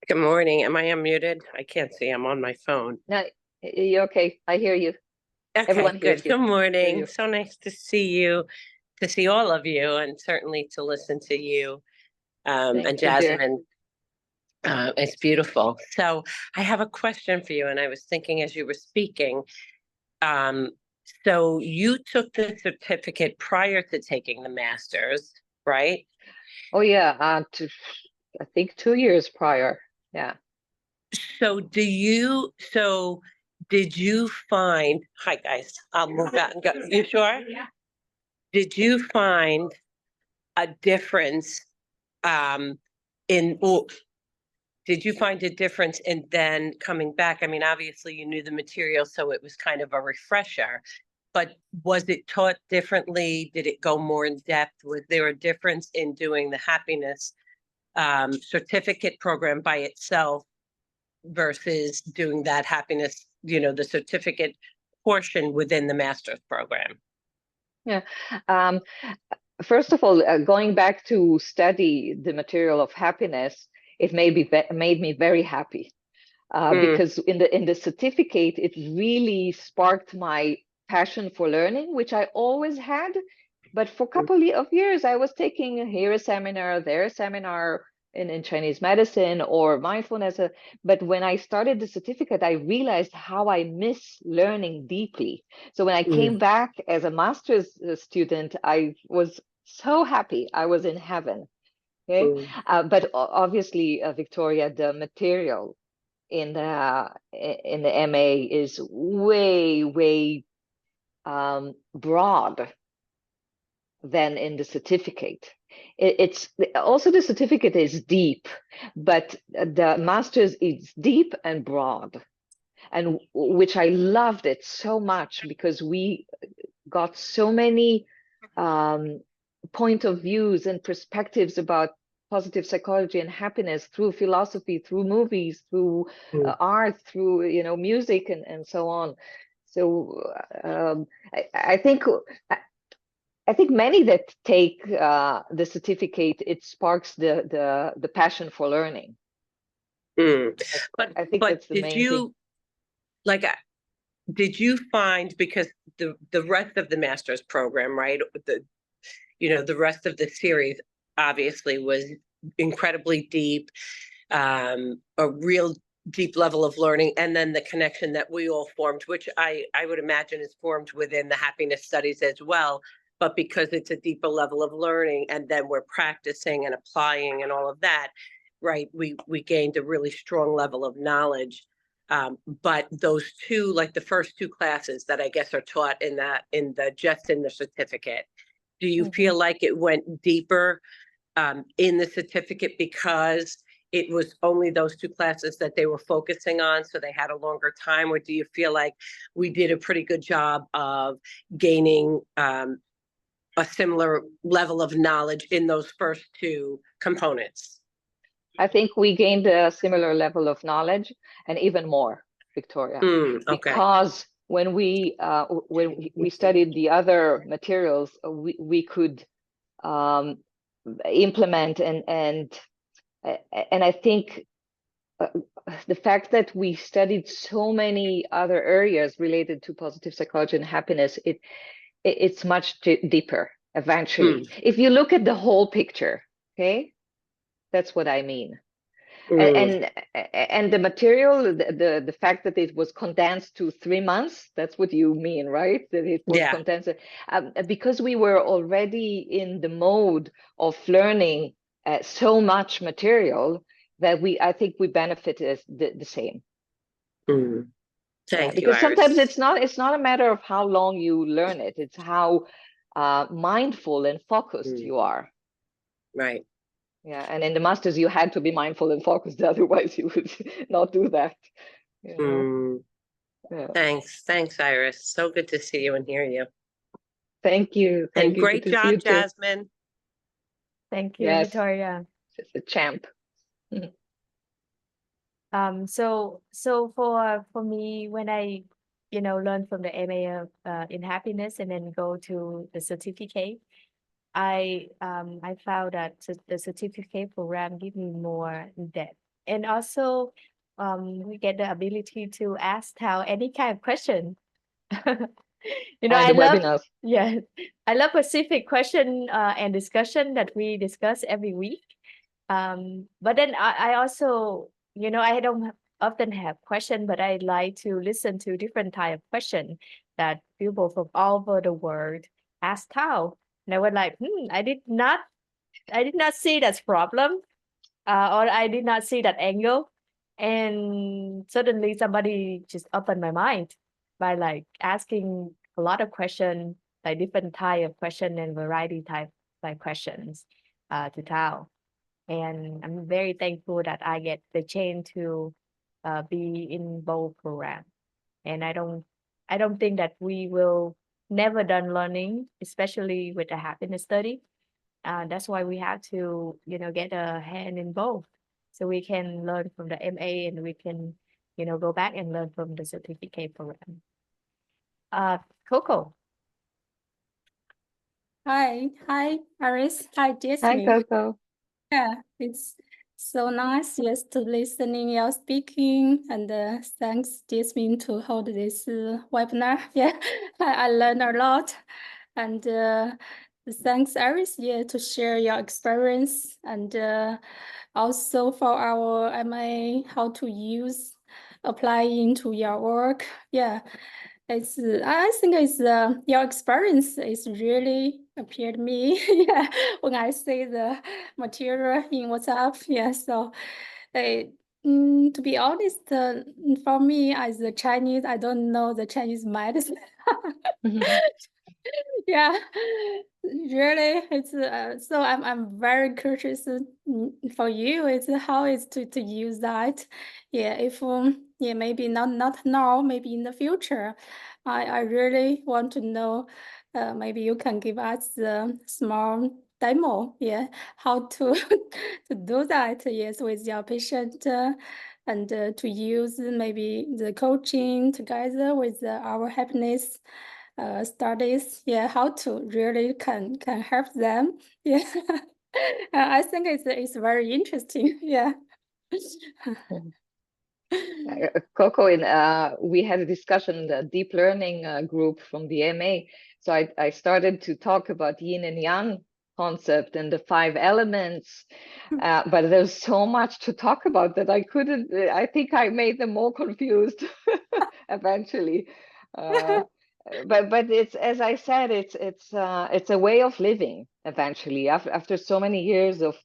C: Good morning. Am I unmuted? I can't see. I'm on my phone.
B: No, you're okay. I hear you.
C: Okay,
B: Everyone hears
C: good.
B: you.
C: Good morning.
B: you.
C: So nice to see you, to see all of you, and certainly to listen to you
B: Thank
C: and
B: you, dear.
C: Jasmine. It's beautiful. So I have a question for you, and I was thinking as you were speaking. So you took the certificate prior to taking the master's, right?
B: Oh yeah, I think 2 years prior. Yeah.
C: So did you find, hi guys, I'll move out and go. You sure? Did you find a difference in, or did you find a difference in then coming back? I mean, obviously you knew the material, so it was kind of a refresher, but was it taught differently? Did it go more in depth? Was there a difference in doing the happiness certificate program by itself versus doing that happiness, the certificate portion within the master's program?
B: Yeah. First of all, going back to study the material of happiness, it made me very happy because in the certificate, it really sparked my passion for learning, which I always had. But for a couple of years, I was taking here a seminar, there a seminar in Chinese medicine or mindfulness. But when I started the certificate, I realized how I miss learning deeply. So when I came back as a master's student, I was so happy. I was in heaven. Okay, but obviously, Victoria, the material in the MA is way broad than in the certificate. It's also the certificate is deep, but the master's is deep and broad, and which I loved it so much because we got so many point of views and perspectives about positive psychology and happiness through philosophy, through movies, through art, through music, and so on. So I think many that take the certificate, it sparks the passion for learning.
C: But
B: I think that's the
C: did
B: main
C: you
B: thing.
C: like? Did you find, because the rest of the master's program, right? The rest of the series obviously was incredibly deep, a real deep level of learning, and then the connection that we all formed, which I would imagine is formed within the happiness studies as well. But because it's a deeper level of learning, and then we're practicing and applying and all of that, right? We gained a really strong level of knowledge. But those two, like the first two classes that I guess are taught in the certificate, do you feel like it went deeper in the certificate because it was only those two classes that they were focusing on, so they had a longer time? Or do you feel like we did a pretty good job of gaining a similar level of knowledge in those first two components?
B: I think we gained a similar level of knowledge and even more, Victoria,
C: Okay.
B: because when we studied the other materials, we could implement and I think the fact that we studied so many other areas related to positive psychology and happiness, it's much deeper eventually. If you look at the whole picture, okay, that's what I mean. And the material, the fact that it was condensed to 3 months, that's what you mean, right? That it was condensed because we were already in the mode of learning so much material that I think we benefited the same.
C: Thank you,
B: because sometimes
C: Iris.
B: it's not a matter of how long you learn it, it's how mindful and focused you are.
C: Right.
B: Yeah, and in the masters you had to be mindful and focused, otherwise you would not do that.
C: Thanks, Iris. So good to see you and hear you.
B: Thank you.
C: And
B: Thank you.
C: great
B: Good to see you
C: job,
B: too.
C: Jasmine.
A: Thank you,
B: Yes,
A: Victoria.
B: she's a champ.
A: So for me, when I, learn from the MA of, in happiness and then go to the certificate, I found that the certificate program give me more in depth, and also we get the ability to ask how any kind of question.
B: And
A: I
B: the
A: love,
B: webinars.
A: yeah, I love specific question and discussion that we discuss every week. But then I also, I don't often have question, but I like to listen to different type of question that people from all over the world ask how. And I was like, I did not see that problem, or I did not see that angle. And suddenly somebody just opened my mind by like asking a lot of questions, like different type of question and variety type like questions to Tao. And I'm very thankful that I get the chance to be in both programs. And I don't think that we will never done learning, especially with the happiness study. That's why we have to, get a hand in both, so we can learn from the MA and we can, go back and learn from the certificate program. Coco.
F: Hi, Iris. Hi,
B: Hi,
F: Jasmine.
B: Coco.
F: Yeah, it's so nice, yes, to listening your speaking, and thanks, Jasmine, to hold this webinar. Yeah, I learned a lot, and thanks, Iris, yeah, to share your experience, and also for our MA, how to apply into your work. Yeah. I think it's your experience is really appeared to me. Yeah, when I see the material in WhatsApp. Yeah, so to be honest, for me as a Chinese, I don't know the Chinese medicine. Yeah, really, it's so I'm very curious for you. It's how is to use that. Yeah, if yeah, maybe not now, maybe in the future. I really want to know. Maybe you can give us a small demo. Yeah, how to to do that. Yes, with your patient. And to use maybe the coaching together with our happiness studies, yeah, how to really can help them. Yeah, I think it's very interesting. Yeah.
B: Coco, we had a discussion, the deep learning group from the MA. So I started to talk about yin and yang concept and the 5 elements, but there's so much to talk about that I couldn't. I think I made them more confused eventually. But it's, as I said, it's a way of living eventually. After so many years of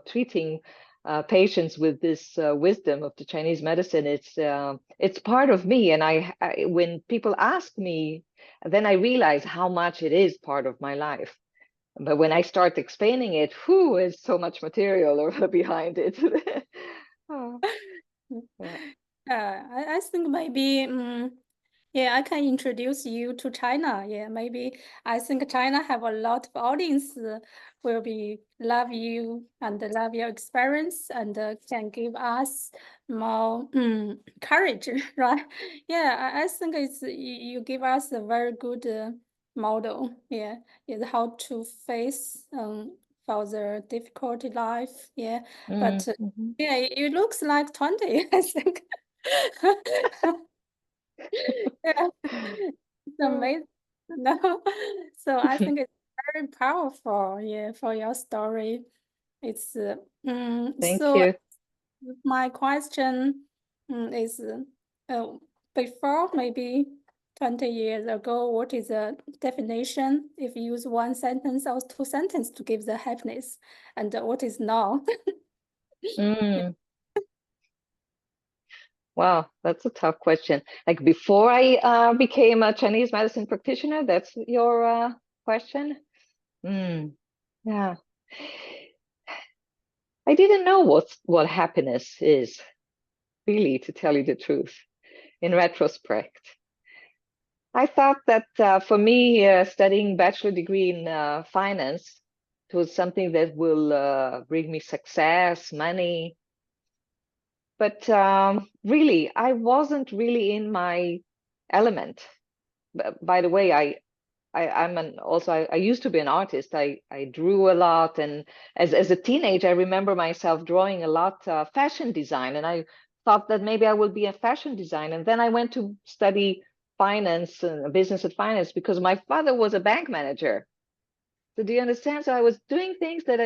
B: treating patients with this wisdom of the Chinese medicine, it's part of me. And when people ask me, then I realize how much it is part of my life. But when I start explaining it, is so much material behind it. Oh,
F: yeah. I think maybe yeah, I can introduce you to China. Yeah, maybe I think China have a lot of audience will be love you and love your experience, and can give us more courage, right? Yeah, I think you give us a very good model. Yeah, is how to face for the difficult life. Yeah, but yeah, it looks like 20, I think. Yeah, it's amazing. No, so I think it's very powerful. Yeah, for your story. It's
B: Thank
F: so
B: you.
F: my question is before maybe 20 years ago, what is the definition if you use 1 sentence or 2 sentences to give the happiness, and what is now?
B: Wow, that's a tough question. Like before I became a Chinese medicine practitioner, that's your question? Yeah. I didn't know what happiness is, really, to tell you the truth, in retrospect. I thought that for me, studying bachelor degree in finance, it was something that will bring me success, money. But really, I wasn't really in my element. By the way, I used to be an artist. I drew a lot, and as a teenager, I remember myself drawing a lot fashion design, and I thought that maybe I would be a fashion designer. And then I went to study finance and business and finance because my father was a bank manager. So do you understand? So I was doing things that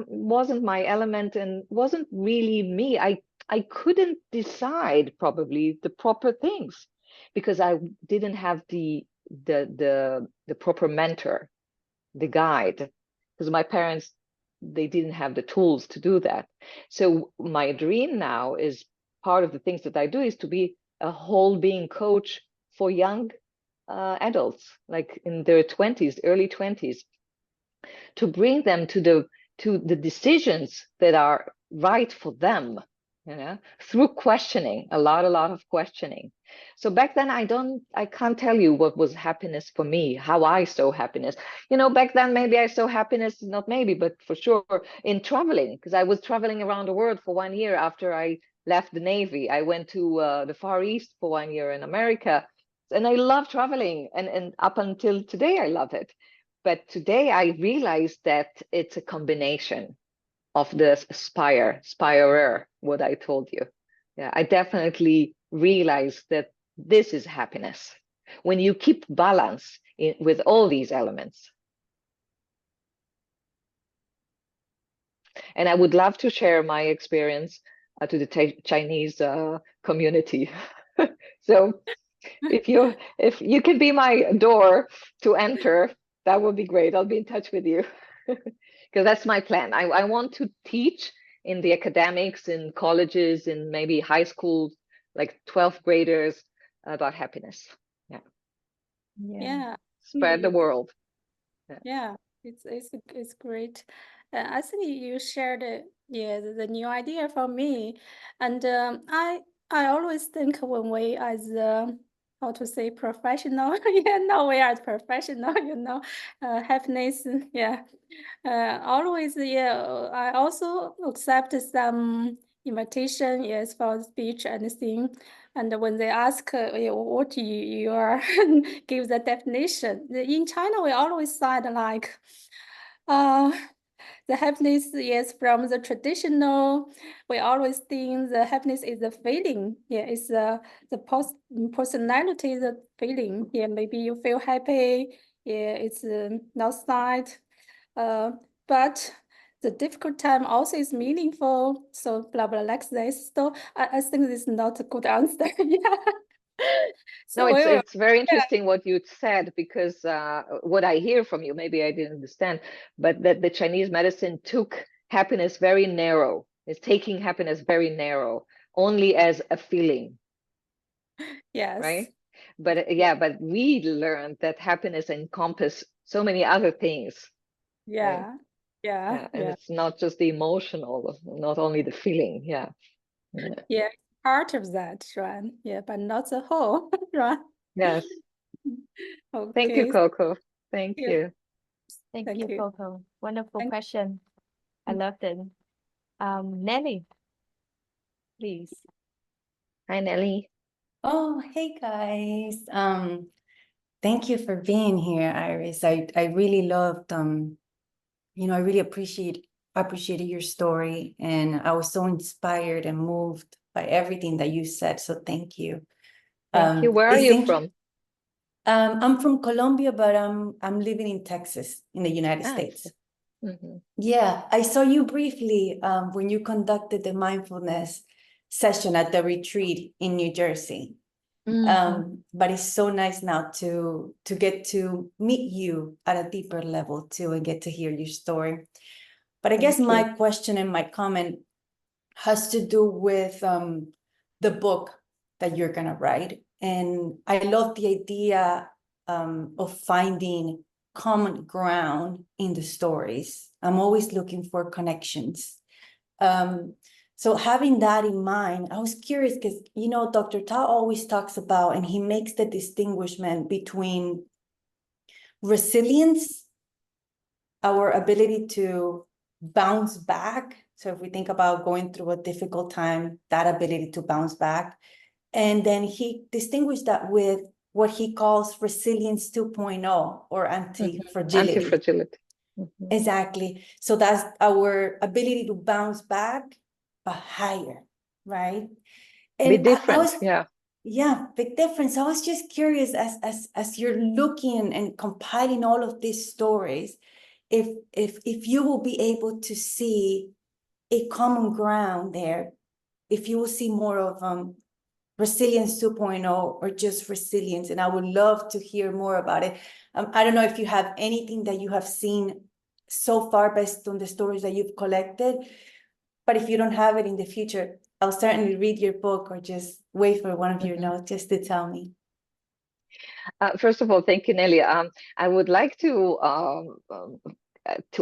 B: wasn't my element and wasn't really me. I couldn't decide probably the proper things because I didn't have the proper mentor, the guide, because my parents, they didn't have the tools to do that. So my dream now is, part of the things that I do is to be a whole being coach for young adults, like in their 20s, early 20s, to bring them to the decisions that are right for them, through questioning, a lot of questioning. So back then I can't tell you what was happiness for me, how I saw happiness. Back then maybe I saw happiness, not maybe, but for sure, in traveling, because I was traveling around the world for 1 year after I left the Navy. I went to the Far East for 1 year in America, and I love traveling, and up until today I love it. But today I realized that it's a combination of the spirer, what I told you. Yeah, I definitely realized that this is happiness when you keep balance with all these elements. And I would love to share my experience to the Chinese community. So if you can be my door to enter, that would be great. I'll be in touch with you. Because that's my plan. I want to teach in the academics, in colleges, in maybe high schools, like 12th graders, about happiness. Yeah.
F: Yeah.
B: Spread the world.
F: Yeah, it's great. I think you shared the new idea for me, and I always think when we as how to say professional, now we are professional, happiness, always, I also accept some invitation, yes, for speech and thing. And when they ask what you are, give the definition. In China, we always said like, the happiness is from the traditional. We always think the happiness is a feeling. Yeah, it's the personality, the feeling. Yeah, maybe you feel happy. Yeah, it's outside. But the difficult time also is meaningful. So blah blah like this. So I think this is not a good answer. Yeah. So
B: No, it's very interesting what you said, because what I hear from you, maybe I didn't understand, but that the Chinese medicine took happiness very narrow. It's taking happiness very narrow, only as a feeling.
F: Yes.
B: Right. But but we learned that happiness encompasses so many other things.
F: Yeah.
B: Right?
F: Yeah.
B: And it's not just the emotional, not only the feeling. Yeah.
F: Yeah, part of that, right? Yeah, but not the whole, right?
B: Yes.
F: Okay.
B: Thank you, Coco. Thank
F: Yeah.
B: you.
A: Thank
F: Thank
A: you,
F: you.
A: Coco. Wonderful
F: Thank-
A: question. I loved it. Nelly, please.
B: Hi, Nelly.
G: Oh, hey guys. Thank you for being here, Iris. I really loved I really appreciated your story, and I was so inspired and moved by everything that you said. So thank you.
B: Thank you. Where are you from?
G: I'm from Colombia, but I'm living in Texas, in the United States.
B: Mm-hmm.
G: Yeah, I saw you briefly when you conducted the mindfulness session at the retreat in New Jersey. But it's so nice now to get to meet you at a deeper level too, and get to hear your story. But I guess my question and my comment has to do with the book that you're gonna write. And I love the idea of finding common ground in the stories. I'm always looking for connections. So having that in mind, I was curious because, you know, Dr. Ta always talks about, and he makes the distinguishment between resilience, our ability to bounce back. So if we think about going through a difficult time, that ability to bounce back. And then he distinguished that with what he calls resilience 2.0 or anti-fragility.
B: Anti-fragility. Mhm.
G: Exactly. So that's our ability to bounce back, but higher, right?
B: Be
G: And
B: different, yeah.
G: yeah, big difference. I was just curious as you're looking and compiling all of these stories, if you will be able to see a common ground there, if you will see more of resilience 2.0 or just resilience, and I would love to hear more about it. I don't know if you have anything that you have seen so far based on the stories that you've collected, but if you don't have it in the future, I'll certainly read your book or just wait for one of your notes just to tell me.
B: First of all, thank you, Nelly. I would like to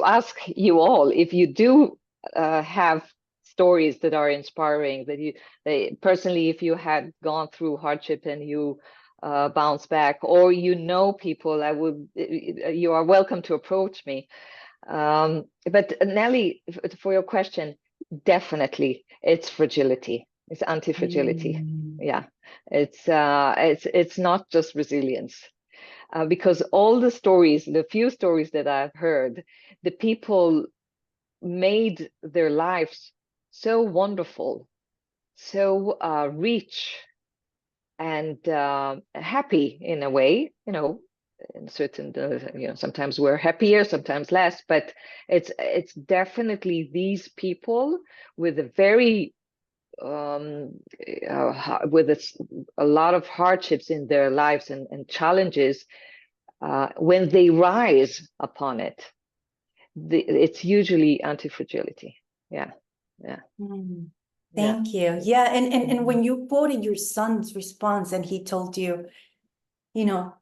B: ask you all if you do have stories that are inspiring, that personally, if you had gone through hardship and you bounce back, or you know people, you are welcome to approach me. But Nelly, for your question, definitely it's fragility. It's anti-fragility. Yeah, it's not just resilience. Because all the few stories that I've heard, the people made their lives so wonderful, so rich and happy in a way, you know, in certain, you know, sometimes we're happier, sometimes less, but it's definitely these people with a very with a lot of hardships in their lives and challenges, when they rise upon it, it's usually anti-fragility. Yeah.
G: Thank you. Yeah, and when you quoted your son's response and he told you, you know,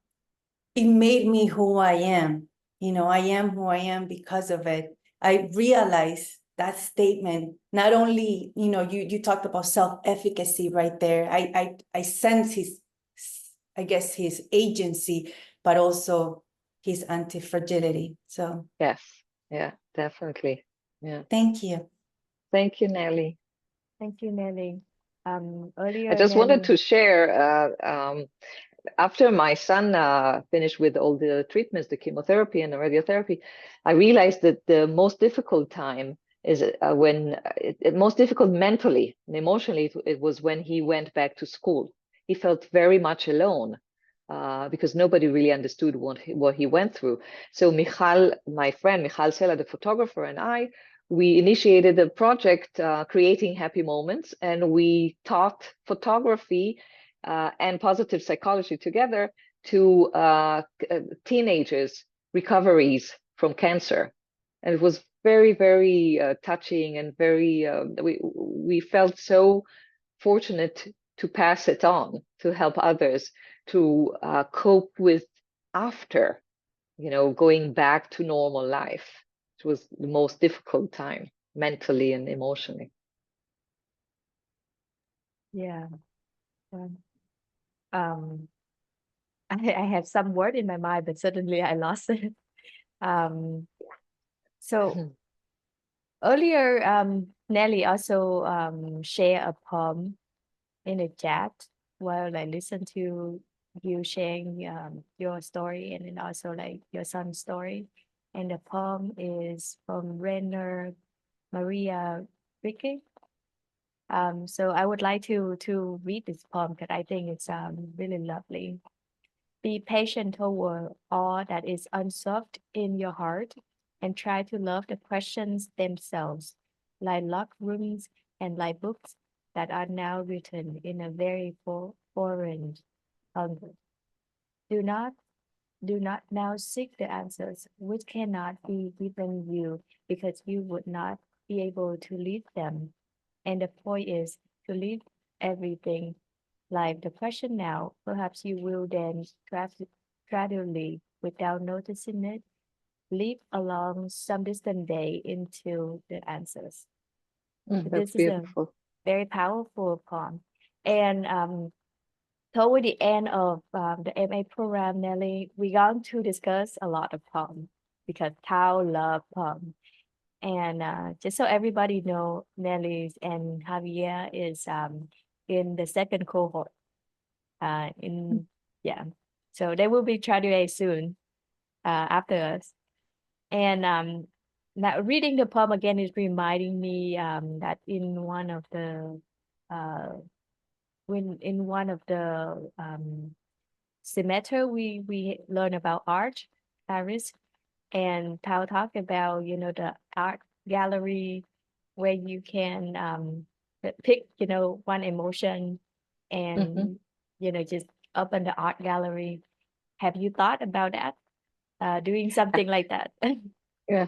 G: it made me who I am. You know, I am who I am because of it. I realized that statement, not only, you know, you talked about self-efficacy right there. I sense his, I guess, his agency, but also his anti-fragility. So
B: Yes. Yeah, definitely. Yeah.
G: thank you.
B: Thank you, Nelly.
A: Thank you, Nelly.
B: I
A: Earlier,
B: just wanted
A: Nelly,
B: to share, after my son finished with all the treatments, the chemotherapy and the radiotherapy, I realized that the most difficult time is most difficult mentally and emotionally, it was when he went back to school. He felt very much alone because nobody really understood what he went through. So Michal, my friend, Michal Sela, the photographer, and we initiated a project creating happy moments, and we taught photography and positive psychology together to teenagers' recoveries from cancer. And it was very, very touching, and very, we felt so fortunate to pass it on, to help others to cope with after, you know, going back to normal life. It was the most difficult time mentally and emotionally.
A: yeah. Um, I have some word in my mind, but suddenly I lost it. So earlier, Nelly also shared a poem in the chat while I listened to you sharing your story, and then also like your son's story. And the poem is from Rainer Maria Rilke. So I would like to read this poem because I think it's really lovely. Be patient toward all that is unsolved in your heart, and try to love the questions themselves, like locked rooms and like books that are now written in a very foreign tongue. Do not now seek the answers which cannot be given you, because you would not be able to lead them. And the point is to leave everything like the question now. Perhaps you will then gradually, without noticing it, leap along some distant day into the answers. So
B: That's
A: this is a
B: beautiful.
A: very powerful poem. And toward the end of the MA program, Nelly, we're going to discuss a lot of poems because Tao love poems. And just so everybody know, Nelly and Javier is in the second cohort. So they will be graduating soon after us. And now reading the poem again is reminding me that in one of the semester we learn about art, Paris, and Tao talked about the art gallery where you can pick one emotion and just open the art gallery. Have you thought about that? Doing something like that?
B: Yeah,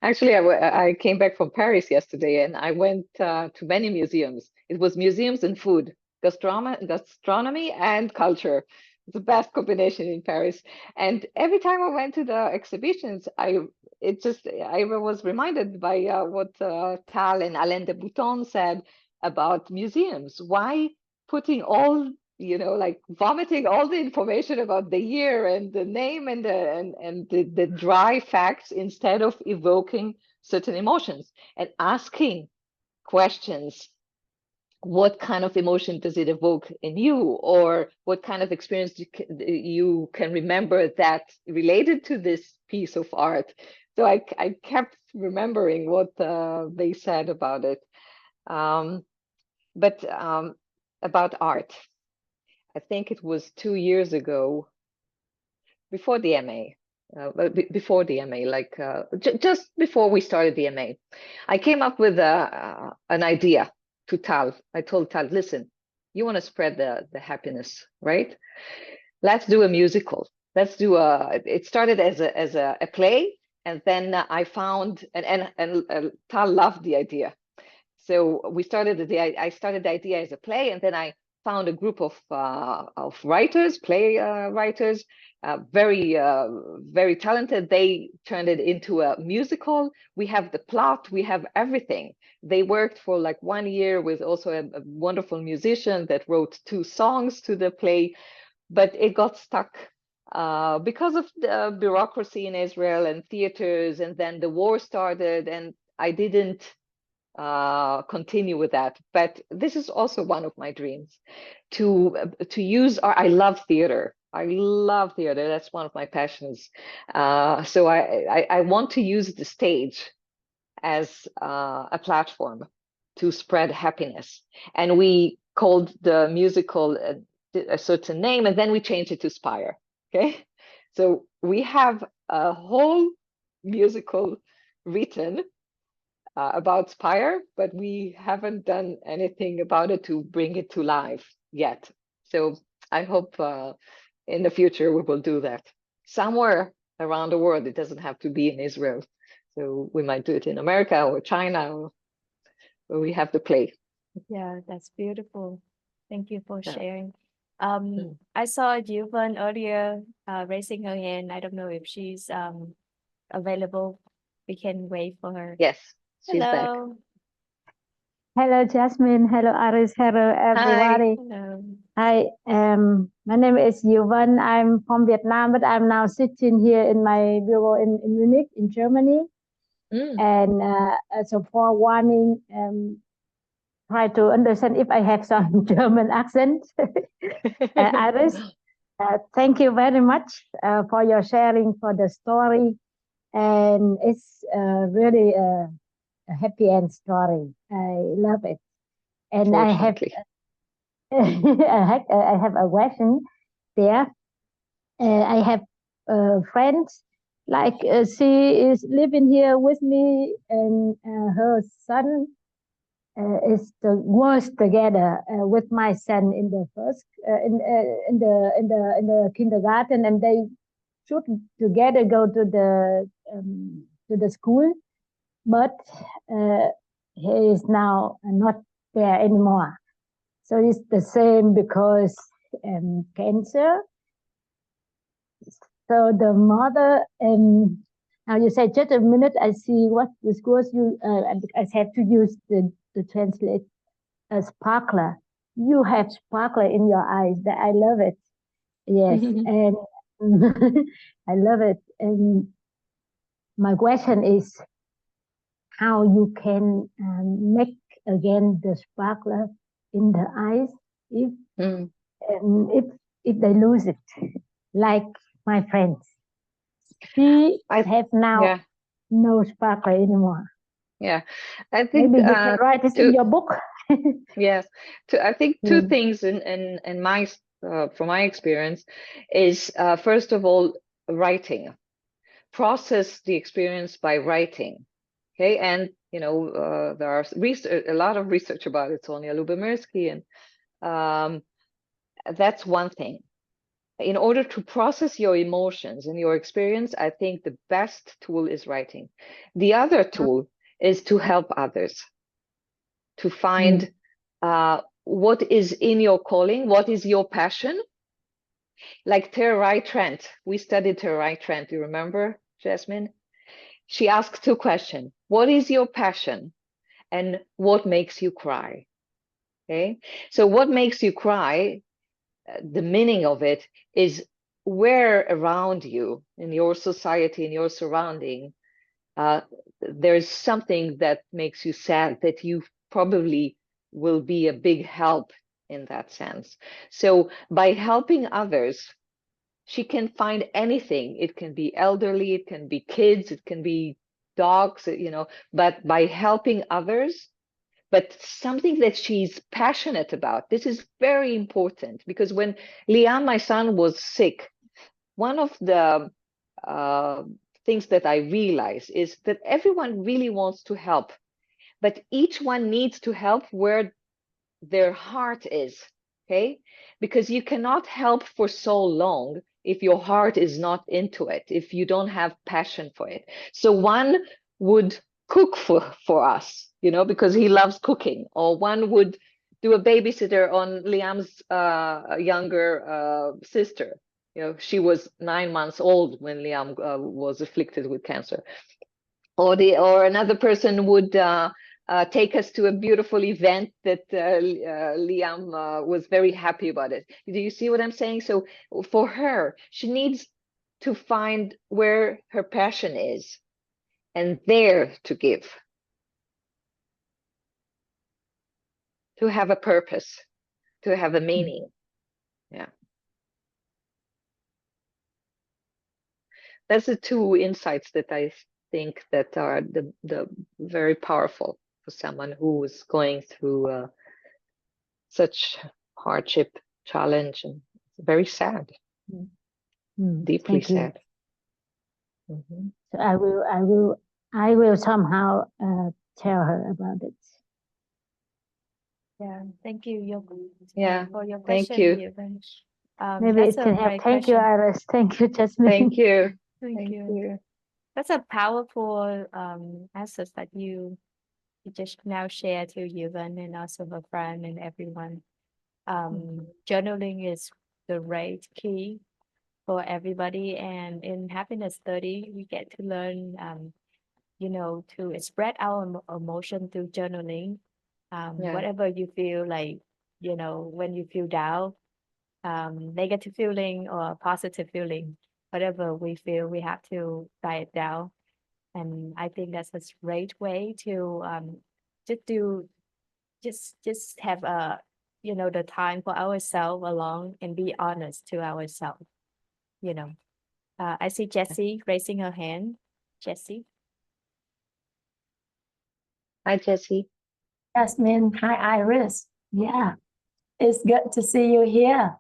B: actually, I came back from Paris yesterday, and I went to many museums. It was museums and food, gastronomy and culture. It's the best combination in Paris. And every time I went to the exhibitions, I was reminded by what Tal and Alain de Botton said about museums. Why putting all like vomiting all the information about the year and the name and the dry facts instead of evoking certain emotions and asking questions. What kind of emotion does it evoke in you, or what kind of experience you can remember that related to this piece of art? So I kept remembering what they said about it. But about art, I think it was 2 years ago, before the MA, before the MA, like just before we started the MA, I came up with an idea to Tal. I told Tal, listen, you want to spread the happiness, right? Let's do a musical. Let's do it started as a play, and then I found, and Tal loved the idea. So I started the idea as a play, and then I found a group of writers, play writers, very talented. They turned it into a musical. We have the plot, we have everything. They worked for like 1 year with also a wonderful musician that wrote 2 songs to the play, but it got stuck because of the bureaucracy in Israel and theaters, and then the war started, and I didn't continue with that. But this is also one of my dreams, to use I love theater. That's one of my passions. So I want to use the stage as a platform to spread happiness. And we called the musical a certain name, and then we changed it to Spire. Okay, so we have a whole musical written about Spire, but we haven't done anything about it to bring it to life yet. So I hope in the future we will do that somewhere around the world. It doesn't have to be in Israel. So we might do it in America or China, or where we have the play.
A: Yeah, that's beautiful. Thank you for
B: Yeah.
A: sharing. I saw Yuvan earlier raising her hand. I don't know if she's available. We can wait for her.
B: Yes, she's back.
A: Hello.
H: Hello, Jasmine. Hello, Aris. Hello, everybody.
A: Hello.
H: Hi, my name is Yuvan. I'm from Vietnam, but I'm now sitting here in my bureau in Munich, in Germany. And so for warning, try to understand if I have some German accent. Iris, thank you very much for your sharing for the story. And it's really a happy end story. I love it. And I have I have a question there. I have friends, like she is living here with me, and her son is the worst together with my son in the first in the kindergarten, and they should together go to the school, but he is now not there anymore. So it's the same because cancer. So the mother, now you say just a minute, I see what the schools you, I have to use the to translate a sparkler. You have sparkler in your eyes. That I love it. Yes, and I love it. And my question is how you can make again the sparkler in the eyes if if they lose it, like my friends. She have now no sparkler anymore.
B: Yeah, I think
H: maybe you can write this in your book.
B: Yes, I think two things in my from my experience is first of all writing. Process the experience by writing. Okay, and there are a lot of research about it. Sonia Lyubomirsky, and that's one thing. In order to process your emotions and your experience, I think the best tool is writing. The other tool is to help others, to find what is in your calling, what is your passion. Like Terai Trent, we studied Terai Trent, you remember, Jasmine? She asked two questions. What is your passion? And what makes you cry? Okay, so what makes you cry, the meaning of it is where around you, in your society, in your surrounding, there's something that makes you sad, that you probably will be a big help in that sense. So by helping others, she can find anything. It can be elderly, it can be kids, it can be dogs, but by helping others, but something that she's passionate about. This is very important, because when Liam, my son, was sick, one of the things that I realized is that everyone really wants to help, but each one needs to help where their heart is, okay? Because you cannot help for so long if your heart is not into it, if you don't have passion for it. So one would cook for us, because he loves cooking, or one would do a babysitter on Liam's younger sister. She was 9 months old when Liam was afflicted with cancer. Or another person would take us to a beautiful event that Liam was very happy about it. Do you see what I'm saying? So for her, she needs to find where her passion is and there to give, to have a purpose, to have a meaning. Yeah. That's the two insights that I think that are the very powerful for someone who is going through such hardship, challenge, and very sad, deeply sad.
H: So I will somehow tell her about it.
A: Yeah, thank you, Yoko, for your
B: Thank
A: question.
B: you.
H: Maybe it can help. Thank you, Iris. Thank you, Jasmine.
B: Thank you.
A: Thank you. That's a powerful answers that you just now share to Yuvan and also her friend and everyone. Journaling is the right key for everybody, and in happiness study we get to learn to spread our emotion through journaling. Whatever you feel like, when you feel down, negative feeling or positive feeling, whatever we feel, we have to write it down. And I think that's a great way to just have the time for ourselves alone and be honest to ourselves. I see Jessie raising her hand. Jessie.
B: Hi, Jessie.
I: Jasmine, hi, Iris. Yeah, it's good to see you here.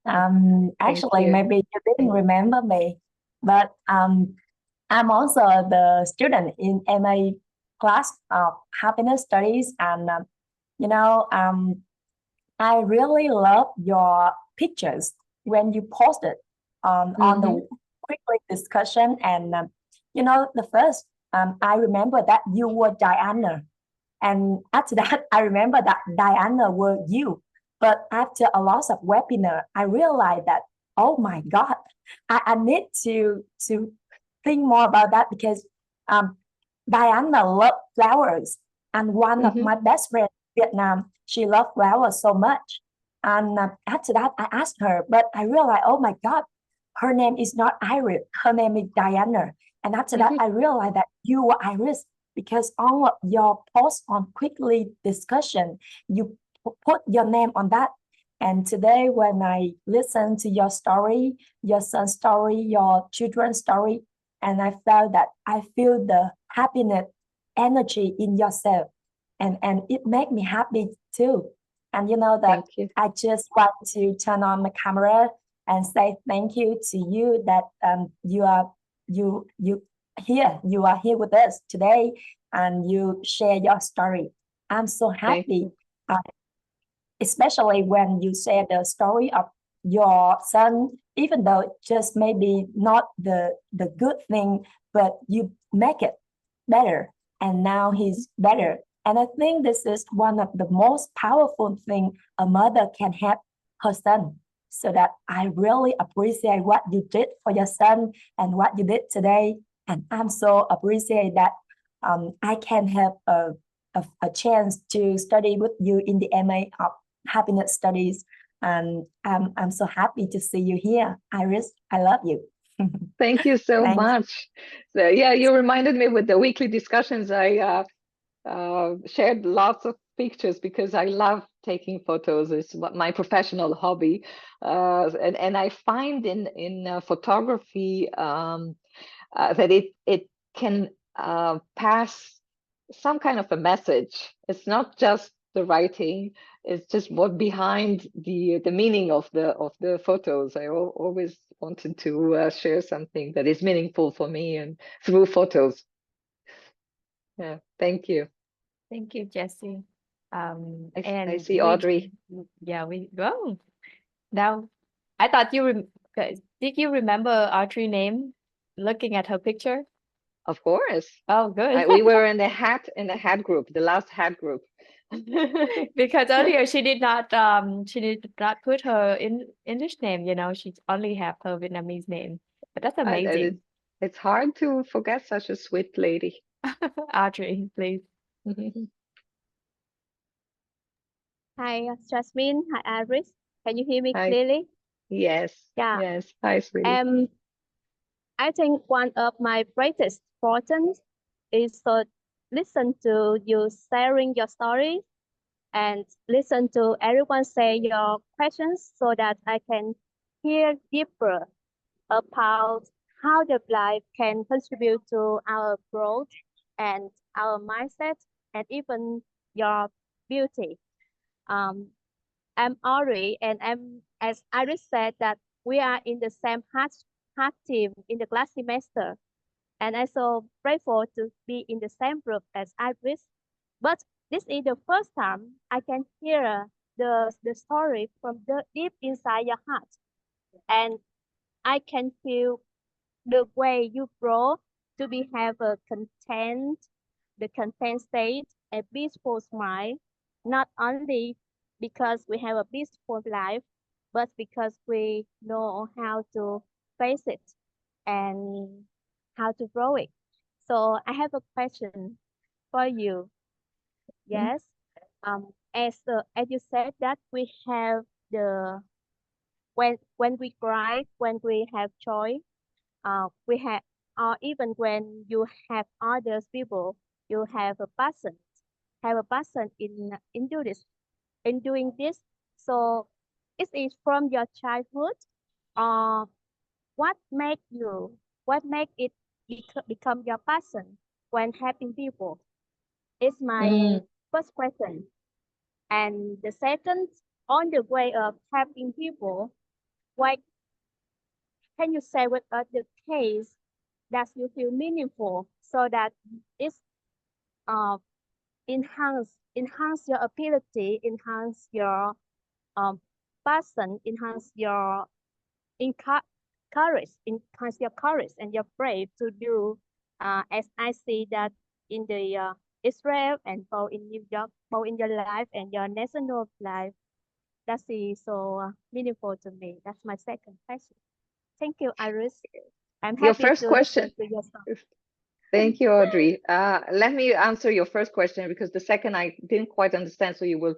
I: Actually, maybe you didn't remember me, but I'm also the student in MA class of happiness studies, and I really love your pictures when you posted on the quickly discussion, and the first I remember that you were Diana. And after that, I remember that Diana were you. But after a lot of webinar, I realized that, oh my God, I need to think more about that, because Diana loved flowers. And one of my best friends in Vietnam, she loved flowers so much. And after that, I asked her, but I realized, oh my God, her name is not Iris. Her name is Diana. And after that, I realized that you were Iris because on your post on quickly discussion, you put your name on that. And today, when I listen to your story, your son's story, your children's story, and I felt that I feel the happiness energy in yourself. And it made me happy too. And you know that I just want to turn on my camera and say thank you to you that you are here with us today and you share your story. I'm so happy, especially when you share the story of your son, even though it just maybe not the good thing, but you make it better and now he's better. And I think this is one of the most powerful thing a mother can have her son. So that I really appreciate what you did for your son and what you did today. And I'm so appreciate that I can have a chance to study with you in the MA of Happiness Studies. And I'm so happy to see you here. Iris, I love you.
B: Thank you so much. So, yeah, you reminded me with the weekly discussions. I shared lots of pictures because I love taking photos. It's my professional hobby, and I find in photography that it can pass some kind of a message. It's not just the writing; it's just what behind the meaning of the photos. I always wanted to share something that is meaningful for me and through photos. Yeah, thank you.
A: Thank you, Jessie. And
B: I see Audrey.
A: We go. Now, I thought did you remember Audrey's name looking at her picture?
B: Of course.
A: Oh, good.
B: We were in the hat group, the last hat group.
A: Because earlier she did not put her English name, she only have her Vietnamese name. But that's amazing.
B: It's hard to forget such a sweet lady.
A: Audrey, please.
J: Hi, Jasmine. Hi, Iris. Can you hear me
B: Hi.
J: clearly?
B: Yes.
J: Yeah.
B: Yes. Hi, sweetie.
J: I think one of my greatest importance is to listen to you sharing your story and listen to everyone say your questions so that I can hear deeper about how the life can contribute to our growth and our mindset and even your beauty. I'm Ori, and as Iris said, that we are in the same heart team in the last semester. And I'm so grateful to be in the same group as Iris. But this is the first time I can hear the story from the deep inside your heart. And I can feel the way you grow to be have a the content state, a peaceful smile, not only because we have a peaceful life, but because we know how to face it and how to grow it. So I have a question for you. Yes. As you said that we have the when we cry, when we have joy, we have or even when you have others people, you have a passion in doing this. So it is from your childhood, or what make it become your passion when helping people? It's my first question. And the second, on the way of helping people, what can you say with us the case that you feel meaningful so that it's uh, enhance your ability, enhance your passion, enhance your courage, enhance your courage and your brave to do as I see that in the Israel and both in New York, both in your life and your national life. That is so meaningful to me. That's my second question. Thank you, Iris. I'm
B: Your
J: happy
B: first
J: to
B: question.
J: listen to your story.
B: Thank you, Audrey. Let me answer your first question because the second I didn't quite understand, so you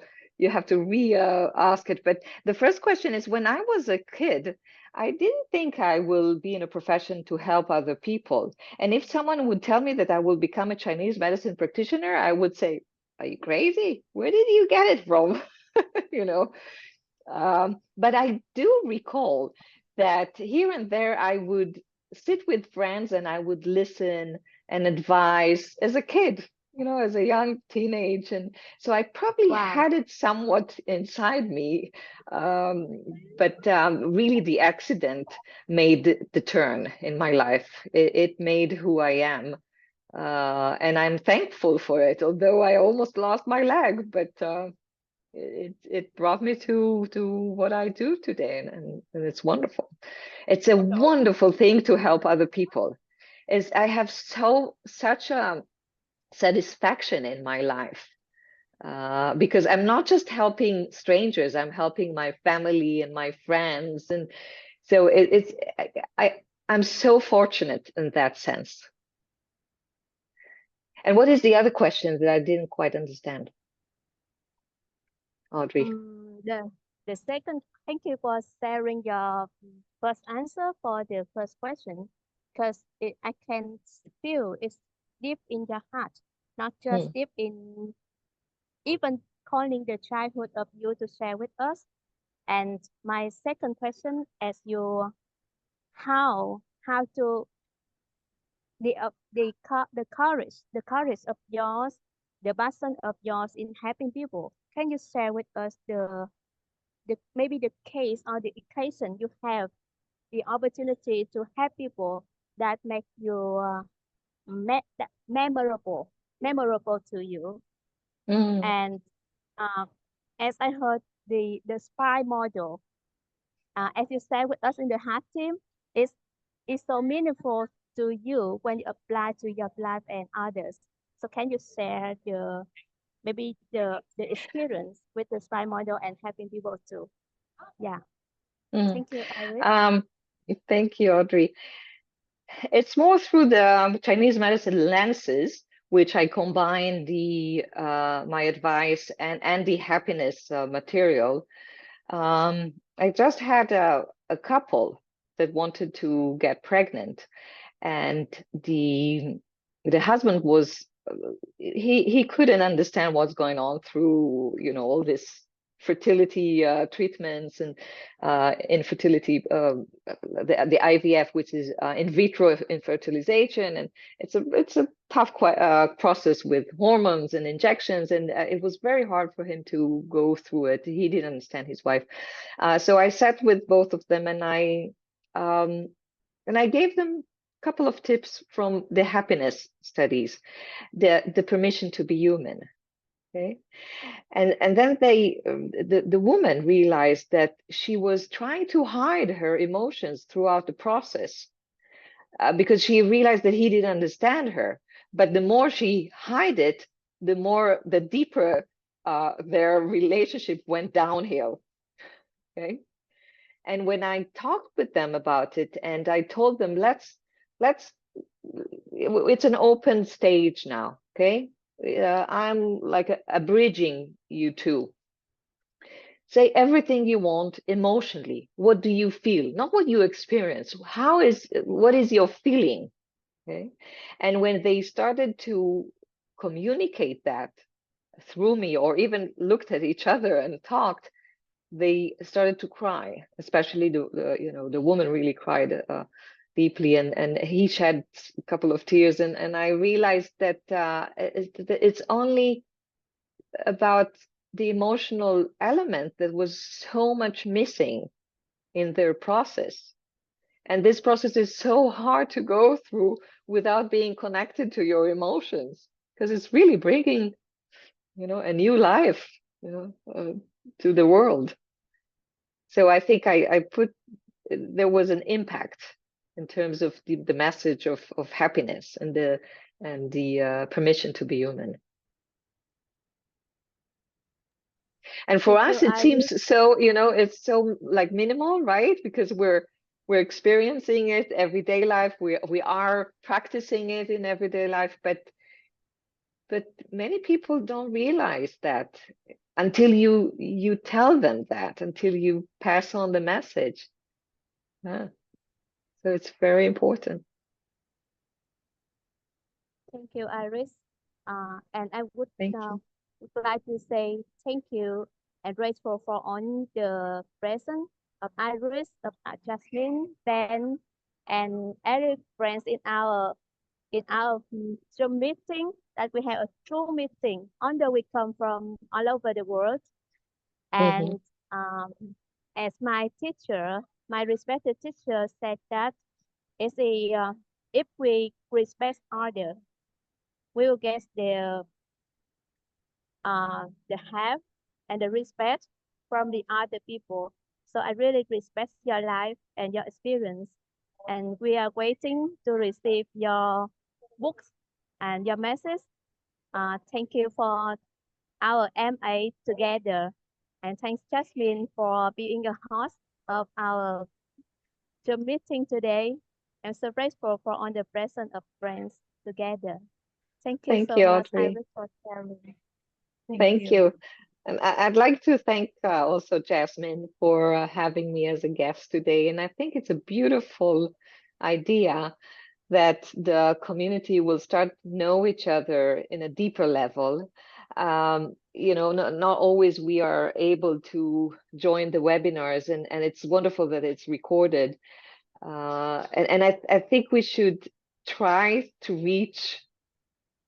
B: have to ask it. But the first question is, when I was a kid, I didn't think I will be in a profession to help other people. And if someone would tell me that I will become a Chinese medicine practitioner, I would say, "Are you crazy? Where did you get it from?" You know. But I do recall that here and there I would sit with friends and I would listen and advise as a kid, as a young teenage. And so I probably
J: Wow.
B: had it somewhat inside me. But really the accident made the turn in my life. It made who I am. And I'm thankful for it, although I almost lost my leg, but it brought me to what I do today, and it's wonderful. It's a wonderful thing to help other people. I have such a satisfaction in my life because I'm not just helping strangers, I'm helping my family and my friends, and so I'm so fortunate in that sense. And what is the other question that I didn't quite understand, Audrey?
J: The second, thank you for sharing your first answer for the first question, because I can feel it's deep in your heart, not just deep in even calling the childhood of you to share with us. And my second question is how to the courage of yours, the passion of yours in helping people. Can you share with us maybe the case or the occasion you have the opportunity to help people that make you memorable to you? And as I heard the SPY model, as you said with us in the heart team, is so meaningful to you when you apply to your life and others. So can you share maybe the experience with the SPY model and helping people too? Yeah. Thank you, Iris.
B: Thank you, Audrey. It's more through the Chinese medicine lenses, which I combine my advice and the happiness material. I just had a couple that wanted to get pregnant, and the husband was he couldn't understand what's going on through all this fertility treatments and infertility, the IVF, which is in vitro fertilization, and it's a tough process with hormones and injections, and it was very hard for him to go through it. He didn't understand his wife, so I sat with both of them, and I gave them a couple of tips from the happiness studies, the permission to be human. Okay. And then the woman realized that she was trying to hide her emotions throughout the process because she realized that he didn't understand her. But the more she hid it, the deeper their relationship went downhill. Okay. And when I talked with them about it, and I told them, it's an open stage now. Okay. I'm like abridging you two. Say everything you want emotionally. What do you feel? Not what you experience. What is your feeling? Okay. And when they started to communicate that through me, or even looked at each other and talked, they started to cry. Especially the woman really cried deeply, and he shed a couple of tears, and I realized that it's only about the emotional element that was so much missing in their process. And this process is so hard to go through without being connected to your emotions, because it's really bringing a new life to the world. So I think there was an impact in terms of the message of happiness and the permission to be human. And for us, it seems so, it's so like minimal, right? Because we're we're experiencing it everyday life. We are practicing it in everyday life, but many people don't realize that until you tell them that, until you pass on the message. Yeah. So it's very important.
J: Thank you, Iris. And I would
B: Thank you.
J: would like to say thank you and grateful for all the presence of Iris, of Jasmine, Ben, and every friends in our Zoom meeting, that we have a true meeting. Although we come from all over the world, and as my teacher, my respected teacher said that it's if we respect others, we will get the help and the respect from the other people. So I really respect your life and your experience, and we are waiting to receive your books and your message. Thank you for our MA together, and thanks Jasmine for being a host of our Zoom meeting today. I'm so grateful for all the presence of friends together. Thank you
B: Thank
J: so
B: you,
J: much,
B: Audrey.
J: Iris, for sharing.
B: Thank you. And I'd like to thank also Jasmine for having me as a guest today. And I think it's a beautiful idea that the community will start to know each other in a deeper level. You know, not always we are able to join the webinars, and it's wonderful that it's recorded. And I think we should try to reach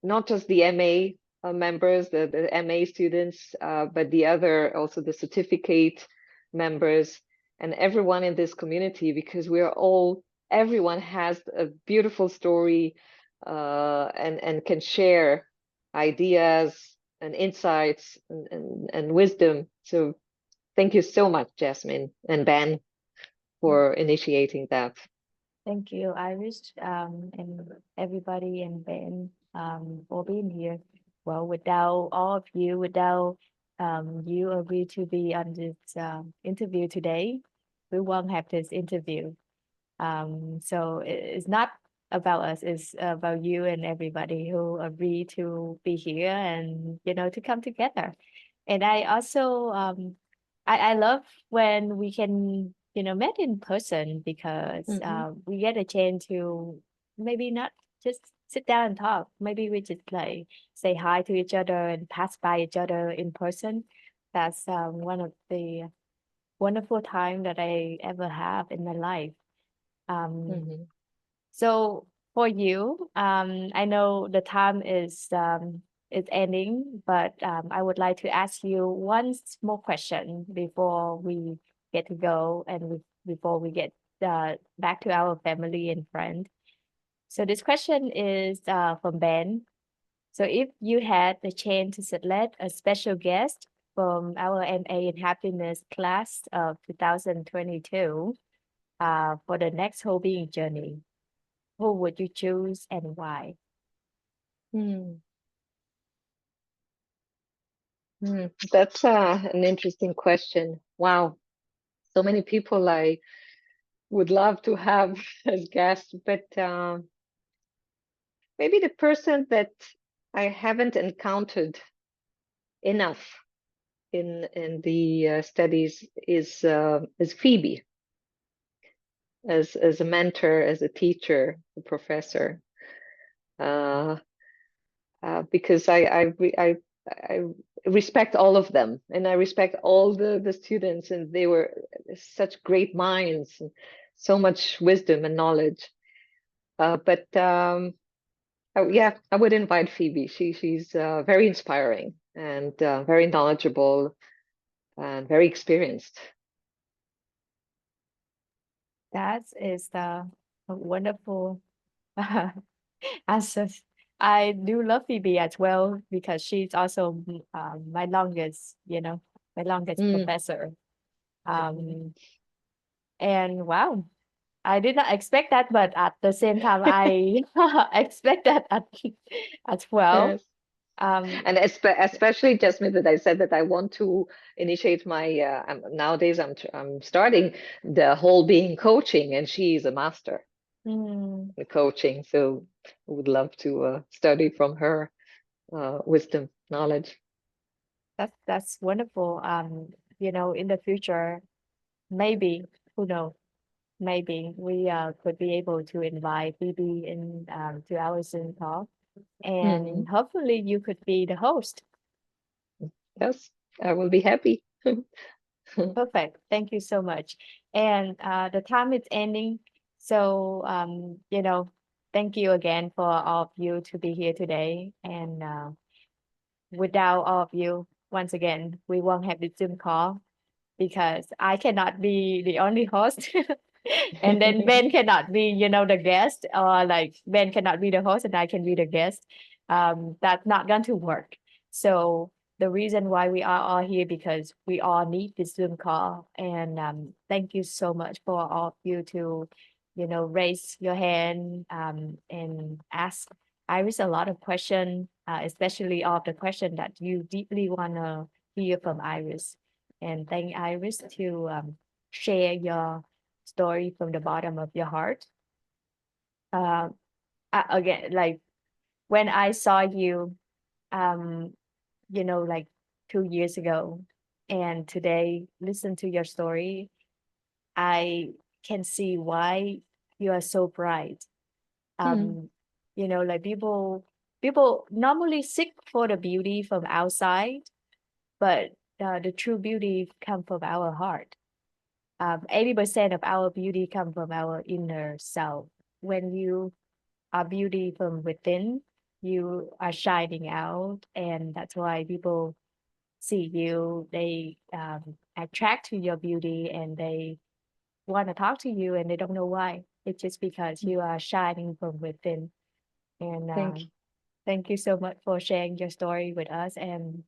B: not just the MA members, the MA students, but the other, also the certificate members and everyone in this community, because everyone has a beautiful story and can share ideas and insights and wisdom. So thank you so much, Jasmine and Ben, for initiating that.
A: Thank you, Iris, and everybody, and Ben, for being here. Well, without all of you, without you agree to be on this interview today, we won't have this interview. So it's not about us, it's about you and everybody who agree to be here and, to come together. And I also, I love when we can, meet in person, because we get a chance to maybe not just sit down and talk. Maybe we just like say hi to each other and pass by each other in person. That's one of the wonderful time that I ever have in my life. So for you, I know the time is ending, but I would like to ask you one more question before we get to go, and before we get back to our family and friends. So this question is from Ben. So if you had the chance to select a special guest from our MA in Happiness class of 2022 for the next WholeBeing Journey, who would you choose and why?
B: That's an interesting question. Wow. So many people I would love to have as guests, but maybe the person that I haven't encountered enough in the studies is Phoebe, as a mentor, as a teacher, a professor, because I respect all of them, and I respect all the students, and they were such great minds, and so much wisdom and knowledge. But yeah, I would invite Phoebe. She's very inspiring and very knowledgeable and very experienced.
A: That is the wonderful answer. I do love Phoebe as well, because she's also my longest, professor. And wow, I did not expect that, but at the same time, I expect that as well.
B: Yes. And especially Jasmine, that I said that I want to initiate my nowadays I'm starting the WholeBeing coaching, and she is a master in coaching, so I would love to study from her wisdom, knowledge.
A: That's wonderful. In the future, maybe, who knows, maybe we could be able to invite BB in to our Zoom call, and hopefully you could be the host.
B: Yes, I will be happy.
A: Perfect. Thank you so much. And the time is ending. So, thank you again for all of you to be here today. And without all of you, once again, we won't have the Zoom call because I cannot be the only host. And then Ben cannot be, the guest, or like Ben cannot be the host and I can be the guest. That's not going to work. So the reason why we are all here, because we all need this Zoom call. And thank you so much for all of you to, raise your hand and ask Iris a lot of questions, especially all the questions that you deeply want to hear from Iris. And thank Iris to share your story from the bottom of your heart. Again, like when I saw you, like 2 years ago, and today listen to your story, I can see why you are so bright. Like people normally seek for the beauty from outside, but the true beauty comes from our heart. 80% of our beauty comes from our inner self. When you are beauty from within, you are shining out, and that's why people see you. They attract to your beauty, and they want to talk to you, and they don't know why. It's just because you are shining from within. And thank you so much for sharing your story with us. And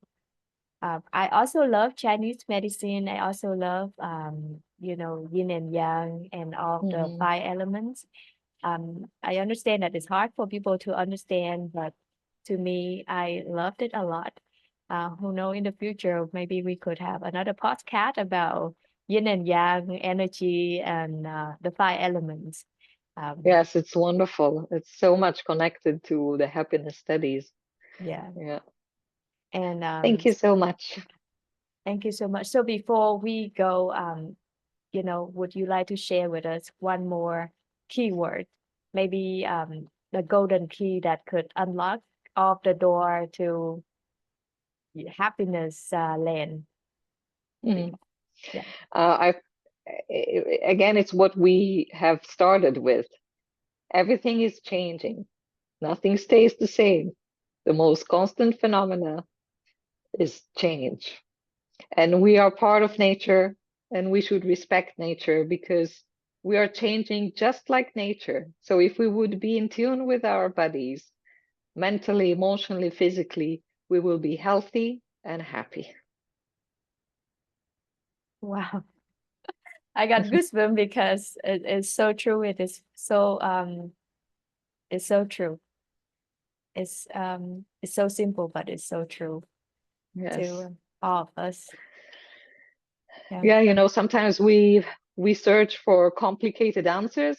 A: I also love Chinese medicine. I also love, yin and yang and all the 5 elements. I understand that it's hard for people to understand, but to me, I loved it a lot. Who know, in the future, maybe we could have another podcast about yin and yang energy and the 5 elements.
B: Yes, it's wonderful. It's so much connected to the happiness studies.
A: Yeah.
B: And thank you so much.
A: Thank you so much. So before we go, would you like to share with us one more keyword? Maybe the golden key that could unlock all the door to happiness land.
B: Again, it's what we have started with. Everything is changing. Nothing stays the same. The most constant phenomena is change. And we are part of nature, and we should respect nature because we are changing just like nature. So if we would be in tune with our bodies, mentally, emotionally, physically, we will be healthy and happy.
A: Wow. I got goosebumps because it's so true. It is so it's so true. It's so simple, but it's so true.
B: Yes.
A: To all of us.
B: Yeah, sometimes we search for complicated answers,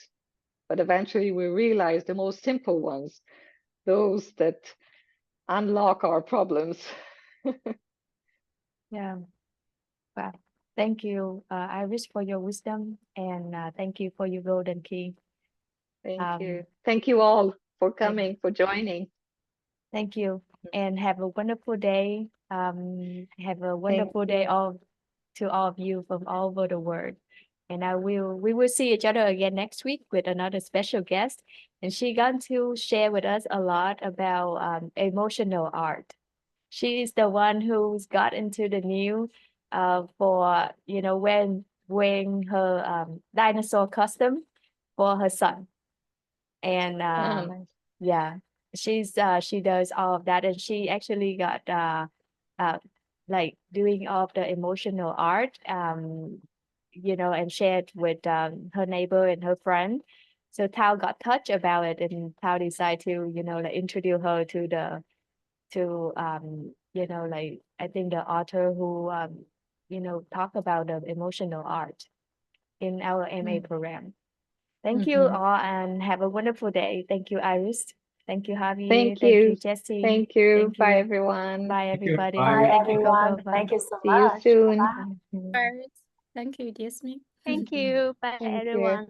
B: but eventually we realize the most simple ones, those that unlock our problems.
A: Yeah. Wow. Thank you, Iris, for your wisdom, and thank you for your golden key.
B: Thank you. Thank you all for coming, for joining.
A: Thank you, and have a wonderful day. Have a wonderful day to all of you from all over the world. And we will see each other again next week with another special guest, and she's going to share with us a lot about emotional art. She is the one who's got into the new for wearing her dinosaur costume for her son. And yeah, she does all of that, and she actually got like doing all of the emotional art, and shared with her neighbor and her friend. So Tao got touched about it, and Tao decided to like introduce her to to like I think the author who talk about the emotional art in our MA program. Thank you all and have a wonderful day. Thank you, Iris. Thank you, Javi.
B: Thank
A: Thank
B: you.
A: you, Jessie.
B: Thank you.
A: Thank
B: Bye,
A: you.
B: everyone.
A: Bye,
D: Thank you.
A: everybody.
D: Bye.
I: Bye,
A: Thank you,
I: everyone.
A: Coco.
I: Thank you so
B: See you
I: much.
B: soon.
I: Bye.
F: First, thank you, Jasmine.
J: Thank you. Bye,
B: Thank you.
J: everyone.